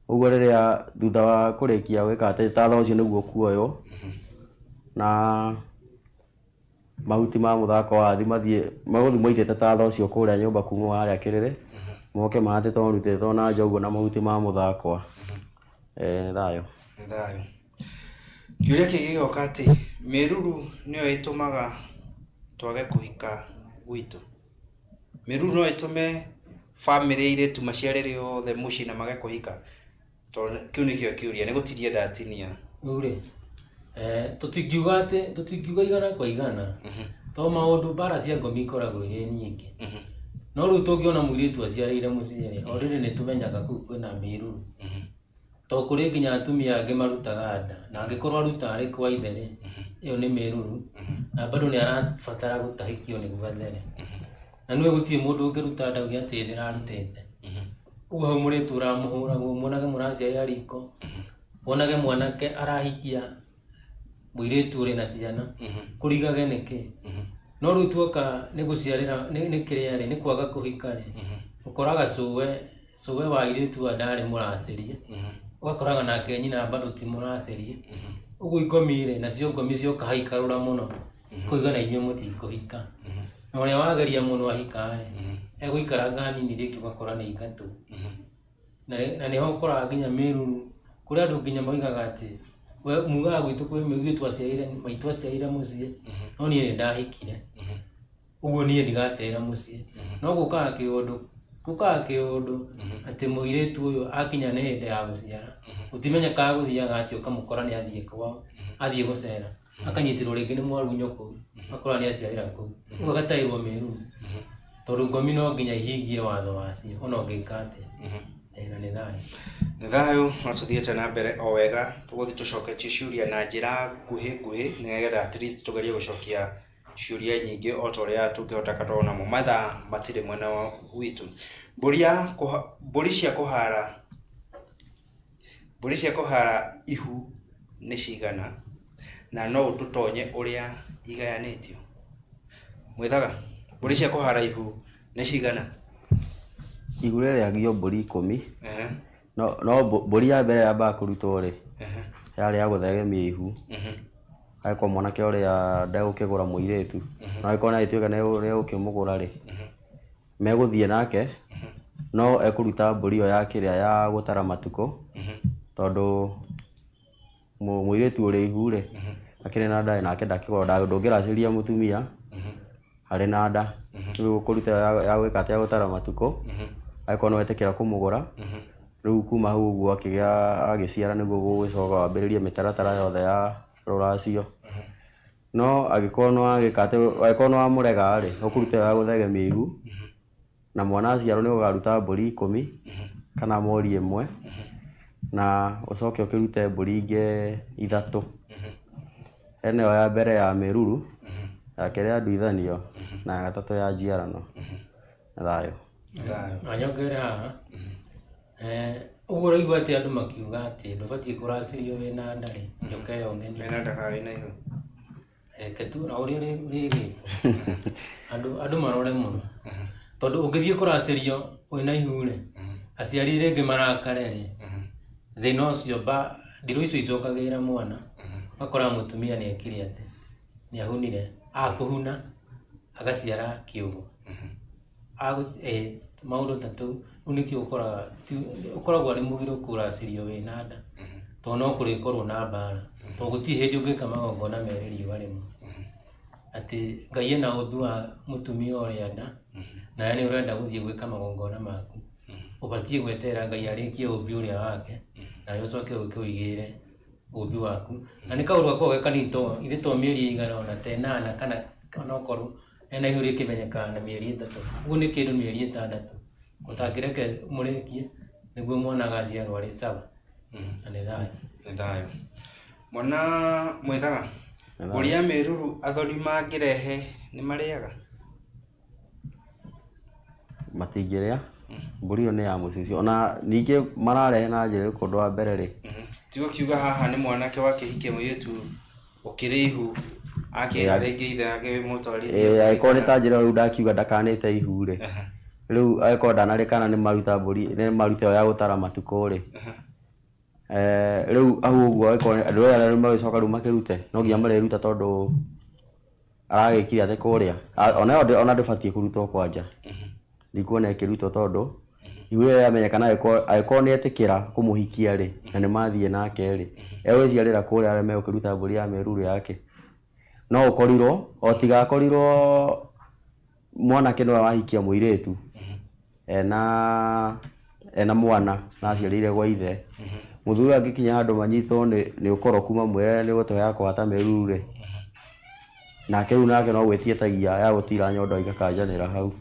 Ũguo rĩrĩa thutha wa kũrĩkia gwĩka atĩ tatha ũcio nĩguo kuoywo na mahuti ma mũthako wathi magũthi moitĩte tatha ũcio kũrĩa nyũmba kuma harĩa kĩrĩrĩ moke mahate tondũ na njoguo na mahuti ma mũthako. Nĩ thayũ. Nĩ thayũ. Kĩũria kĩngĩ gĩoka atĩ mĩruru nĩyo ĩtũmaga twage kũhika gwitũ. Mĩruru no ĩtũme family iretu maciarĩre othe mũciĩ na mage kũhika. Tondũ kĩu nĩkĩo kĩũria, nĩ gũtiria ndatinia. Rĩu tũtingiuga igana kwa igana tondũ maũndũ mbara cia ngomi ikoragwo irĩ nyingĩ. No rĩu tũngĩona mũirĩtu aciarĩire mũciĩ rĩ, already nĩ tũmenyaga kũu kwĩna mĩruru. Tondũ kũrĩ nginya atumia angĩ marutaga nda na angĩkorwo aruta arĩ kwa ithe rĩ, ĩyo nĩ mĩruru na bado nĩ arabatara gũtahĩkio nĩguo athere. Na nĩwe gũtirĩ mũndũ ũngĩruta nda uge atĩ nĩrarutĩte. Ũguo hau mũrĩtu ũramũhũragwo, muonage mũraciara riko, wonage mwanake arahikia mũirĩtu ũrĩ na ciana, kũrigage nĩkĩ. No rĩu tuoka nĩ gũciarĩra nĩ kĩrĩa rĩ, nĩ kwaga kũhika rĩ, ũkoraga cũwe wa airĩtu ndarĩ mũracĩrie, ũgakoraga nake nyina bado ti mũracĩrie. Ũguo ngomi rĩ, nacio ngomi cioka haikarũra mũno, kũigana inyuĩ mũtikũhika. Na ũrĩa wageria mũno ahika rĩ, egũikaranga nini rĩngĩ ũgakora nĩ ingatũ. Na nĩho ũkoraga nginya mĩruru, kũrĩ andũ nginya moigaga atĩ mugaga gwitũ kwĩ mũirĩtu aciarĩire, maitũ aciarĩire mũciĩ, no niĩ nĩ ndahikire, ũguo niĩ ndigaciarĩra mũciĩ. No gũkaga kĩũndũ atĩ mũirĩtu ũyũ akinya nĩ hĩndĩ ya gũciara, gũtimenyekaga gũthiaga atĩ ũkamũkora nĩ athiĩ kwao, athiĩ gũcera, akanyitirwo rĩngĩ nĩ mwaru nyũkũ, akora nĩ aciarĩra kũu, ũguo agataĩrwo mĩruru. Tondũ ngomi no nginya ihingie watho wacio ona ũngĩka atĩa. Na nĩ thayũ. Nĩ thayũ, no tũthiĩte na mbere o wega, tũgũthiĩ tũcoketie ciũria na njĩra nguhĩ nĩgetha at least tũgerie gũcokia ciũria nyingĩ o ta ũrĩa tũngĩhota katona mo mathaa matirĩ mwena witũ. Mbũri cia kũhara ihu nĩ cigana na no ũtũtonye ũrĩa igayanĩtio. Mwĩthaga, mbũri cia kũhara ihu nĩ cigana? Ihu rĩrĩagio mbũri 10. No mbũri ya mbere yambaga kũrutwo rĩ, yarĩ ya gũthegemia ihu. Agĩkorwo mwanake ũrĩa ndegũkĩgũra mũirĩtu, na agĩkorwo na gĩtuĩka nĩ gũkĩmũgũra rĩ, megũthiĩ nake, no ekũruta mbũri ĩyo ya kĩrĩa ya gũtara matukũ, tondũ mũirĩtu ũrĩ ihu rĩ, akĩrĩ na nda nake ndũngĩracĩria mũtumia harĩ na nda. Rĩu ũkũruta ya gwĩka atĩ ya gũtara matukũ, agĩkorwo nĩ wetĩkĩra kũmũgũra. Rĩu kuma hau ũguo agĩciara nĩguo gũgĩcoka wambĩrĩrie mĩtaratara yothe ya rũracio. No agĩkorwo nĩ wamũrega rĩ, ũkũruta ya gũthegemia ihu na mwana aciarwo nĩ ũgaruta mbũri 10 kana mori 1 na ũcoke ũkĩrute mbũri ingĩ 3. Hena ĩyo ya mbere ya mĩruru, ya kerĩ ya nduithanio na ya gatatũ ya njiarano. Thayũ. Anyongere haha, ũguo ũraigua atĩ andũ makiuga atĩ ndũbatiĩ kũracĩrio wĩna nda rĩ, ndũkeyongenie. Wĩna nda kana wĩna ihu? Reke tu na ũrĩa rĩgĩtwo andũ marore mũno, tondũ ũngĩthiĩ kũracĩrio wĩna ihu rĩ, aciari rĩngĩ marakare rĩ, thĩna ũcio ndirũ icio icokagĩrĩra mwana, ũgakora mũtumia nĩ ekire atĩ nĩ ahunire, akũhuna agaciara kĩũgũ. Maũndũ ta tũu, rĩu nĩkĩo ũkoragwo arĩ mũgiro kũracĩrio wĩna nda, tondũ no kũrĩkorwo na mbara, tondũ gũtirĩ hĩndĩ ũngĩka magongona merĩ riũa rĩmwe. ati Ngai ena ũthũ wa mũtumia ũrĩa nda na yani ũrenda gũthiĩ gwĩka magongona maku ũbatie gwetera Ngai arĩkie ũmbi ũrĩa wake na ũcoke ũkĩwĩgĩre ũmbi waku na nĩ kaũndũ gakoragwo kanito ithe to mĩeri igana ona ta 8 kana okorwo ena ihũrĩ kĩmenyeka na mĩeri 3 ũguo nĩ kĩndũ mĩeri 6 ũtangĩreke mũrĩkie nĩguo mwana agaciarwo arĩ sawa na nĩ thayũ mwana mwethaga ũrĩa mĩruru athoni mangĩrehe nĩ marĩaga matingĩrĩa mbũri ĩyo nĩ ya mũcicio ona ningĩ mararehe na njĩra ĩrĩkũ ũndũ wa mbere rĩ tigo kiuga haha nĩ mwanake wa kĩhikia mũirĩtu ũkĩrĩ ihu akĩra rĩngĩ ithe yake mũtwarithia agĩkorwo nĩ ta njĩra rĩu ndakiuga ndakanĩte ihu rĩ rĩu agĩkorwo ndanarĩkana nĩ maruta mbũri nĩ maruta ya gũtara matukũ rĩ rĩu hau ũguo agĩkorwo andũ aya rĩu magĩcoka rĩu makĩrute no nginya mareruta tondũ aragĩkire atĩ kũrĩa ona ndĩbatiĩ kũrutwo kwanja ndikuona ĩkĩrutwo tondũ ihu ĩyo yamenyekana agĩkorwo nĩ etĩkĩra kũmũhikia rĩ na nĩ mathiĩ nake rĩ egwĩciarĩra kũrĩa arĩa megũkĩruta mbũri ya mĩruru yake no ũkorirwo o tiga akorirwo mwanake nĩwe wahikia mũirĩtu ena mwana na aciarĩire gwa ithe mũthuri angĩkinya handũ manyitwo nĩ ũkoroku mamwĩre nĩ gũtũhe kũhata mĩruru rĩ nake rĩu nake no gwĩtietagia ya gũtira nyondo igakanjanĩra hau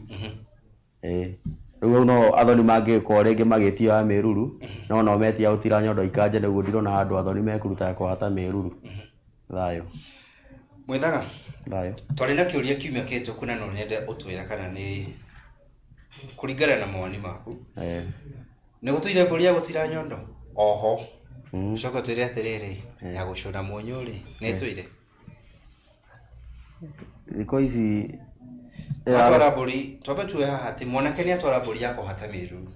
rĩu no athoni mangĩkwo rĩngĩ magĩtio ya mĩruru no metia gũtira nyondo ikanja nĩguo ndirona handũ athoni mekũruta kũhata mĩruru thayũ mwethaga thayũ twarĩ na kĩũria kiumia kĩhĩtũku na no nyende ũtwĩra kana nĩ kũringana na mawoni maku nĩ gũtũire mbũri ya gũtira nyondo oho coka twĩre atĩrĩrĩ ya gũcũna mũnyũ rĩ nĩ twĩre thikũ ici atwara mbũri twambe tuwe haha atĩ mwanake nĩ atwara mbũri ya kũhata mĩruru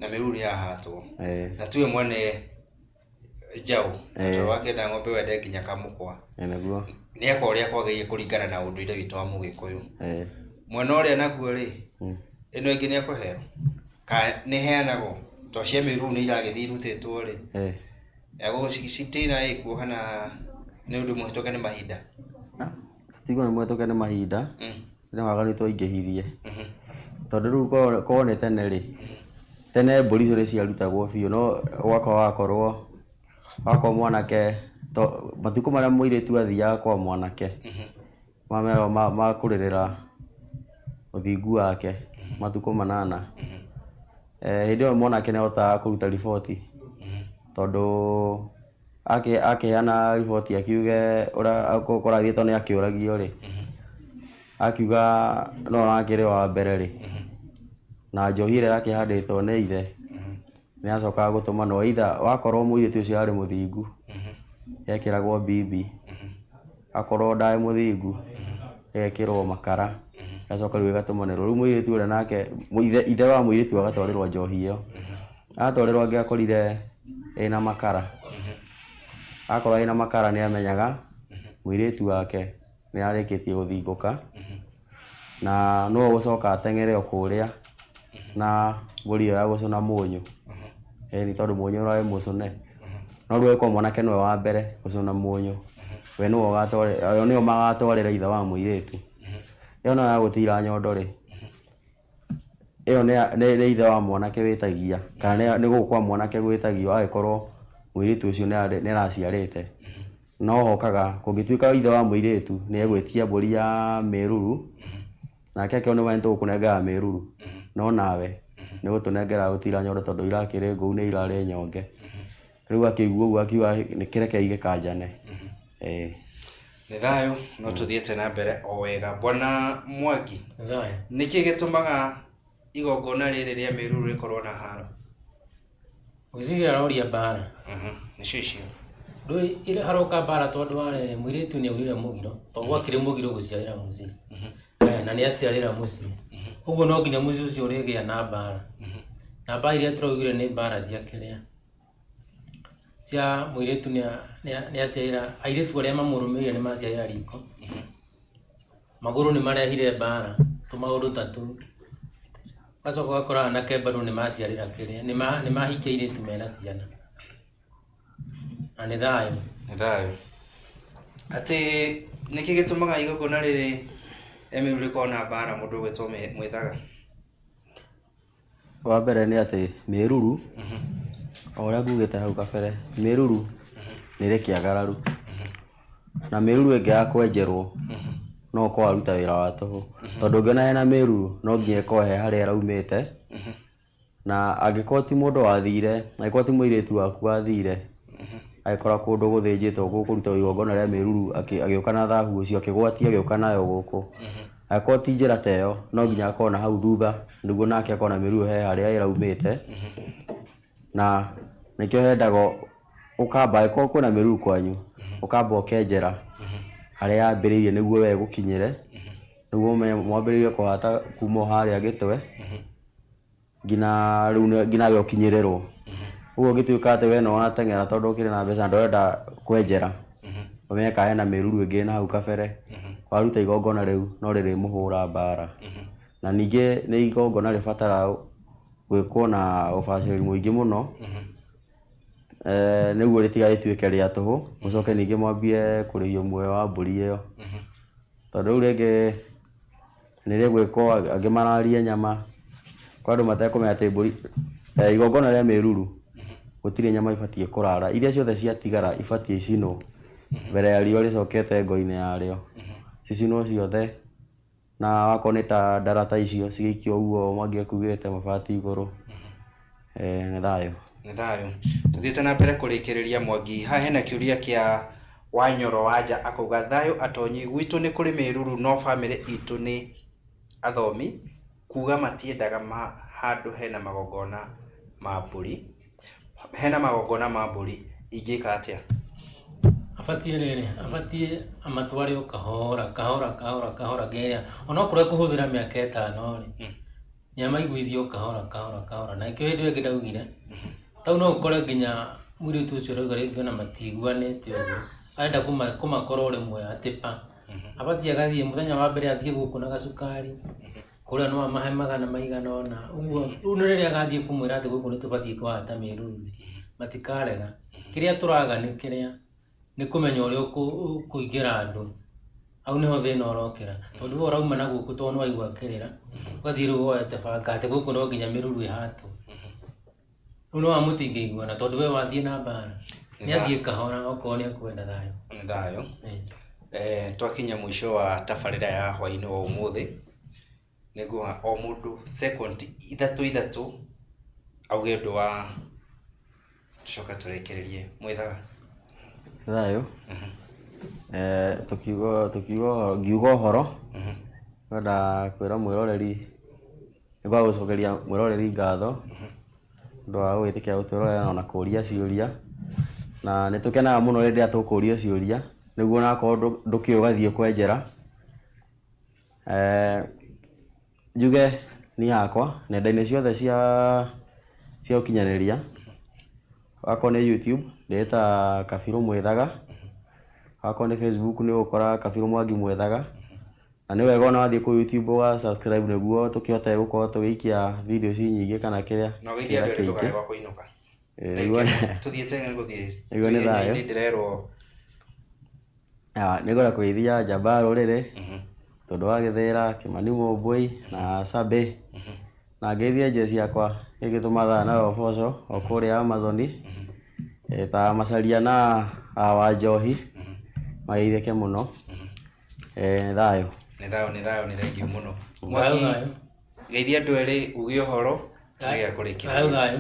na mĩruru yahatwo na tuwe mwene njaũ tondũ wakĩenda ng'ombe wende nginya kamũkwa nĩ eka ũrĩa kwagĩrĩire kũringana na ũndũire witũ wa Mũgĩkũyũ mwena ũrĩa naguo rĩ ĩno ĩngĩ nĩ ekũheo kana nĩ heanagwo to cia mĩruru nĩ iragĩthiĩ irutĩtwo rĩ egũcitina ĩkuo kana nĩ ũndũ mũhĩtũke nĩ mahinda tigo nĩ mũhĩtũke nĩ mahinda nĩ waganu twaingĩhirie tondũ rĩu korwo nĩ tene rĩ tene mbũri icio nĩ ciarutagwo biũ no wakorwo mwanake matukũ marĩa mũirĩtu athiaga kwa mwanake ma kũrĩrĩra ũthingu wake matukũ 8 hĩndĩ ĩyo mwanake nĩ ahotaga kũruta riboti tondũ akĩheana riboti akiuge ũrĩa kũrathiĩtwo nĩ akĩũragio rĩ akiuga no nakĩrĩ wa mbere rĩ na njohi ĩrĩa yakĩhandĩtwo nĩ ithe nĩ acokaga gũtũma no itha wakorwo mũirĩtu ũcio arĩ mũthingu ekĩragwo bibi akorwo ndarĩ mũthingu ekĩrwo makara acoka rĩu ĩgatũmanĩrwo rĩu mũirĩtu ũrĩa nake ithe wa mũirĩtu agatwarĩrwo njohi ĩyo atwarĩrwo angĩakorire ĩna makara akorwo ĩna makara nĩ amenyaga mũirĩtu wake nĩ arĩkĩtie gũthingũka na no gũcoka ateng'ere o kũrĩa na mbũri ĩyo ya gũcũna mũnyũ nĩ tondũ mũnyũ ũrarĩ mũcũne no rĩu eko mwanake nĩwe wa mbere gũcũna mũnyũ we nĩo magatwarĩra ithe wa mũirĩtu ĩyo no ya gũtira nyondo rĩ ĩyo nĩ ithe wa mwanake wĩtagia kana nĩ gũkwa mwanake gwĩtagio agĩkorwo mũirĩtu ũcio nĩ araciarĩte no hokaga kũngĩtuĩka ithe wa mũirĩtu nĩ egwĩtia mbũri ya mĩruru nake akĩo nĩ wani tũgũkũnengera mĩruru no nawe nĩ gũtũnengera gũtira nyondo tondũ irakĩrĩ ngũu nĩ irarĩ nyonge rĩu akĩigua ũguo akiuga nĩ kĩreke igĩkanjane nĩ thayũ no tũthiĩte na mbere o wega bwana Mwangi nĩkĩ gĩtũmaga igongona rĩrĩ rĩa mĩruru rĩkorwo na haro gwĩciria aroria mbara nĩcio icio ndũĩ haroka mbara tondũ warere mũirĩtu nĩ aurire mũgiro tondũ gwakĩrĩ mũgiro gũciarĩra mũciĩ na nĩ aciarĩra mũciĩ ũguo no nginya mũciĩ ũcio ũrĩgĩa na mbara na mbara iria tũraugire nĩ mbara cia kĩrĩa cia mũirĩtu nĩ aciarĩra airĩtu arĩa mamũrũmĩrĩire nĩ maciarĩra riko magũrũ nĩ marehire mbara tũmaũndũ ta tũu gacoka gakora anake bado nĩ maciarĩra kĩrĩa nĩ mahikia airĩtu mena ciana na nĩ thayũ ati niki gitumaga igongona riri emiruru kona bara mundu gwetwo Mwithaga? Wa mbere ni ati miruru oria ngugite hau kabere miruru nire kiagararu na miruru ingiaga kwenjerwo no ko aruta wira wa toho tondu ngiona hena miruru no ngiye ko he haria raumite na angĩkorwo ti mũndũ wathire angĩkorwo ti mũirĩtu waku wathire agĩkora kũndũ gũthĩnjĩtwo gũkũruta igongona rĩa mĩruru agĩũka na thahu ũcio akĩgwatia agĩũka nayo gũkũ angĩkorwo ti njĩra ta ĩyo no nginya akorwo na hau thutha nĩguo nake akorwo na mĩruru he harĩa ĩraumĩte na nĩkĩo hendaga ũkamba angĩkorwo kwĩna mĩruru kwanyu ũkamba ũkenjera harĩa yambĩrĩirie nĩguo we gũkinyĩre nĩguo mwambĩrĩrie kũhata kuma harĩa gĩtwe ngina we ũkinyĩrĩrwo ũguo ũngĩtuĩka atĩ we no wateng'era tondũ ũkĩrĩ na mbeca ndũrenda kwenjera ũmeka hena mĩruru ĩngĩ na hau kabere waruta igongona rĩu no rĩrĩmũhũra mbara na ningĩ nĩ igongona rĩbataraga gwĩkwo na ũbacĩrĩri mũingĩ mũno nĩguo rĩtigagĩtuĩke rĩa tũhũ mũcoke ningĩ mwambie kũrĩhio muoyo wa mbũri ĩyo tondũ rĩu rĩngĩ nĩrĩgwĩkwo angĩ mararie nyama kwa andũ matekũmenya atĩ mbũri igongona rĩa mĩruru gũtirĩ nyama ibatiĩ kũrara iria ciothe ciatigara ibatiĩ icinwo mbere ya riũa rĩcokete ngo-inĩ yarĩo cicinwo ciothe na wakorwo nĩ ta ndara ta icio cigĩikio ũguo mangĩakugĩte mabati igũrũ nĩ thayũ. Nĩ thayũ. Tuthiĩte na mbere kũrĩkĩrĩria Mwangi, haha hena kĩũria kĩa Wanyoro Wanja akauga thayũ atonyi gwitũ nĩ kũrĩ mĩruru no bamĩrĩ itũ nĩ athomi kuga matiendaga handũ hena magongona ma mbũri ingĩka atĩa? Abatie rĩrĩ amatware o kahora ngeria ona kũrĩa kũhũthĩra mĩaka 5 rĩ nĩamaiguithio kahora na ikĩo hĩndĩ ĩyo ndaugire tau no ũkore nginya mũirĩtu ũcio rauga rĩngĩ ona matiguanĩte ũguo arenda kũmakora rĩmwe atĩpa abatie agathiĩ mũthenya wa mbere athiĩ gũkũ na gacukari kũrĩa no amahe magana maigana ona ũguo rĩu nĩ rĩrĩa agathiĩ kũmwĩra atĩ gũkũ nĩtũbatiĩ kũhata mĩruru matikarega kĩrĩa tũraga nĩ kĩrĩa nĩ kũmenya ũrĩa ũkũingĩra andũ au nĩho thĩna ũrokĩra tondũ we ũrauma na gũkũ tondũ nĩwaigua akĩrĩra ũgathiĩ rĩu woete banga atĩ gũkũ no nginya mĩruru ĩhatwo rĩu no wamũtingĩiguana tondũ we wathiĩ na mbara nĩ athiĩ kahora okorwo nĩ akwenda thayũ. Nĩ thayũ. Twakinya mũico wa tabarĩra ya hwaĩ-inĩ wa ũmũthĩ nĩguo o mũndũ second ithatũ auge ũndũ wa coka tũrekererie Mwithaga. Thayũ. Ngiuga ũhoro kwenda kwĩra mwĩroreri nĩgwa gũcokeria mwĩroreri ngatho ũndũ wa gwĩtĩkĩra gũtwĩrorera ona kũũria ciũria na nĩtũkenaga mũno rĩrĩa tũkũũrio ciũria nĩguo nakorwo ndũkĩũĩ ũgathiĩ kwenjera njuge niĩ hakwa nenda-inĩ ciothe cia ũkinyanĩria wakorwo nĩ YouTube ndĩĩta Kabiru Mwithaga wakorwo nĩ Facebook nĩ ũgũkora Kabiru Mwangi Mwithaga na nĩ wega ona wathiĩ kũu YouTube ũga subscribe nĩguo tũkĩhote gũkorwo tũgĩikia video ici nyingĩ kana kĩrĩa no gĩthia andũ ndũkae gwa kũinũka tuthiĩte gũthiĩ nĩ thayũ ndĩrerwo nĩngwenda kũgeithia njamba rũrĩrĩ tondũ wa Gĩthĩra Kĩmani Mũmbũi na Sabe na ngeithie njeci yakwa ĩgĩtũma na ũboco o kũrĩa Amazon ta Macharia na Wanjohi mageithĩke mũno nĩ thayũ. Nĩ thengiũ mũno Mwangi, geithia andũ erĩ uge ũhoro gĩa kũrĩkĩrĩria. Thayũ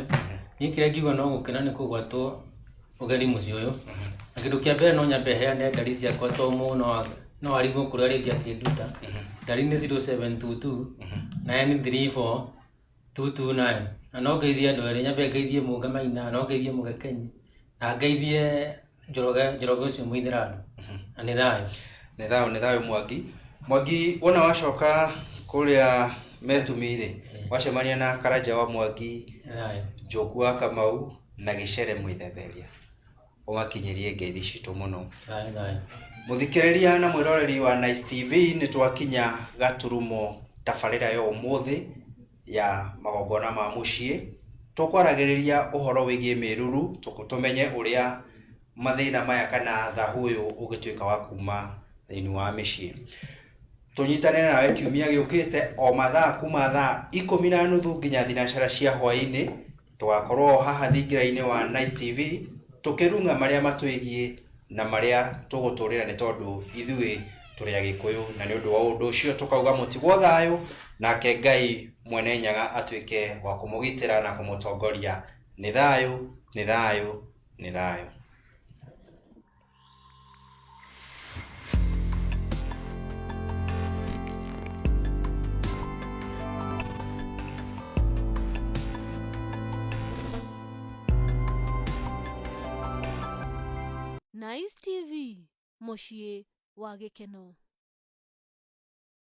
niĩ kĩrĩa ngiuga no gũkena nĩ kũgwatwo ũgeni mũciĩ ũyũ na kĩndũ kĩa mbere no nyambe heane ndari ciakwa to mũno no arigwo kũrĩa rĩngĩ akĩnduta ndari nĩ 0722 934 229 na no ngeithie andũ erĩ nyambe ngeithie Mũnga Maina no ngeithie Mũgekenyi na ngeithie Njoroge ũcio Mũithĩramu na nĩ thayũ. Nĩ thayũ Mwangi wona wacoka kũrĩa Metumi-rĩ wacemania na Karanja wa Mwangi Njoku wa Kamau na Gĩcere Mwĩthetheria ũgakinyĩrie ngeithi citũ mũno. Mũthikĩrĩria na mwĩroreri wa Nice TV nĩ twakinya gaturumo tabarĩra ya ũmũthĩ ya magongona ma mũciĩ tũkwaragĩrĩria ũhoro wĩgiĩ mĩruru tũmenye ũrĩa mathina maya kana thahu uyu ugituika wa kuma thini wa micii. Tunyitane nawe kiumia giukite o mathaa kuma thaa 10:30 nginya thinacara cia hwaini tugakorwo haha thingira-ini wa Nice TV tukirunga maria matwigie na maria tuguturira ni tondu ithui turi agikuyu na ni undu wa undu ucio tukauga mutigwo thayo nake Ngai mwene nyaga atwike wa kumugitira na kumutongoria. Ni thayo, ni thayo, ni thayo. Nice TV, muciĩ wa gĩkeno.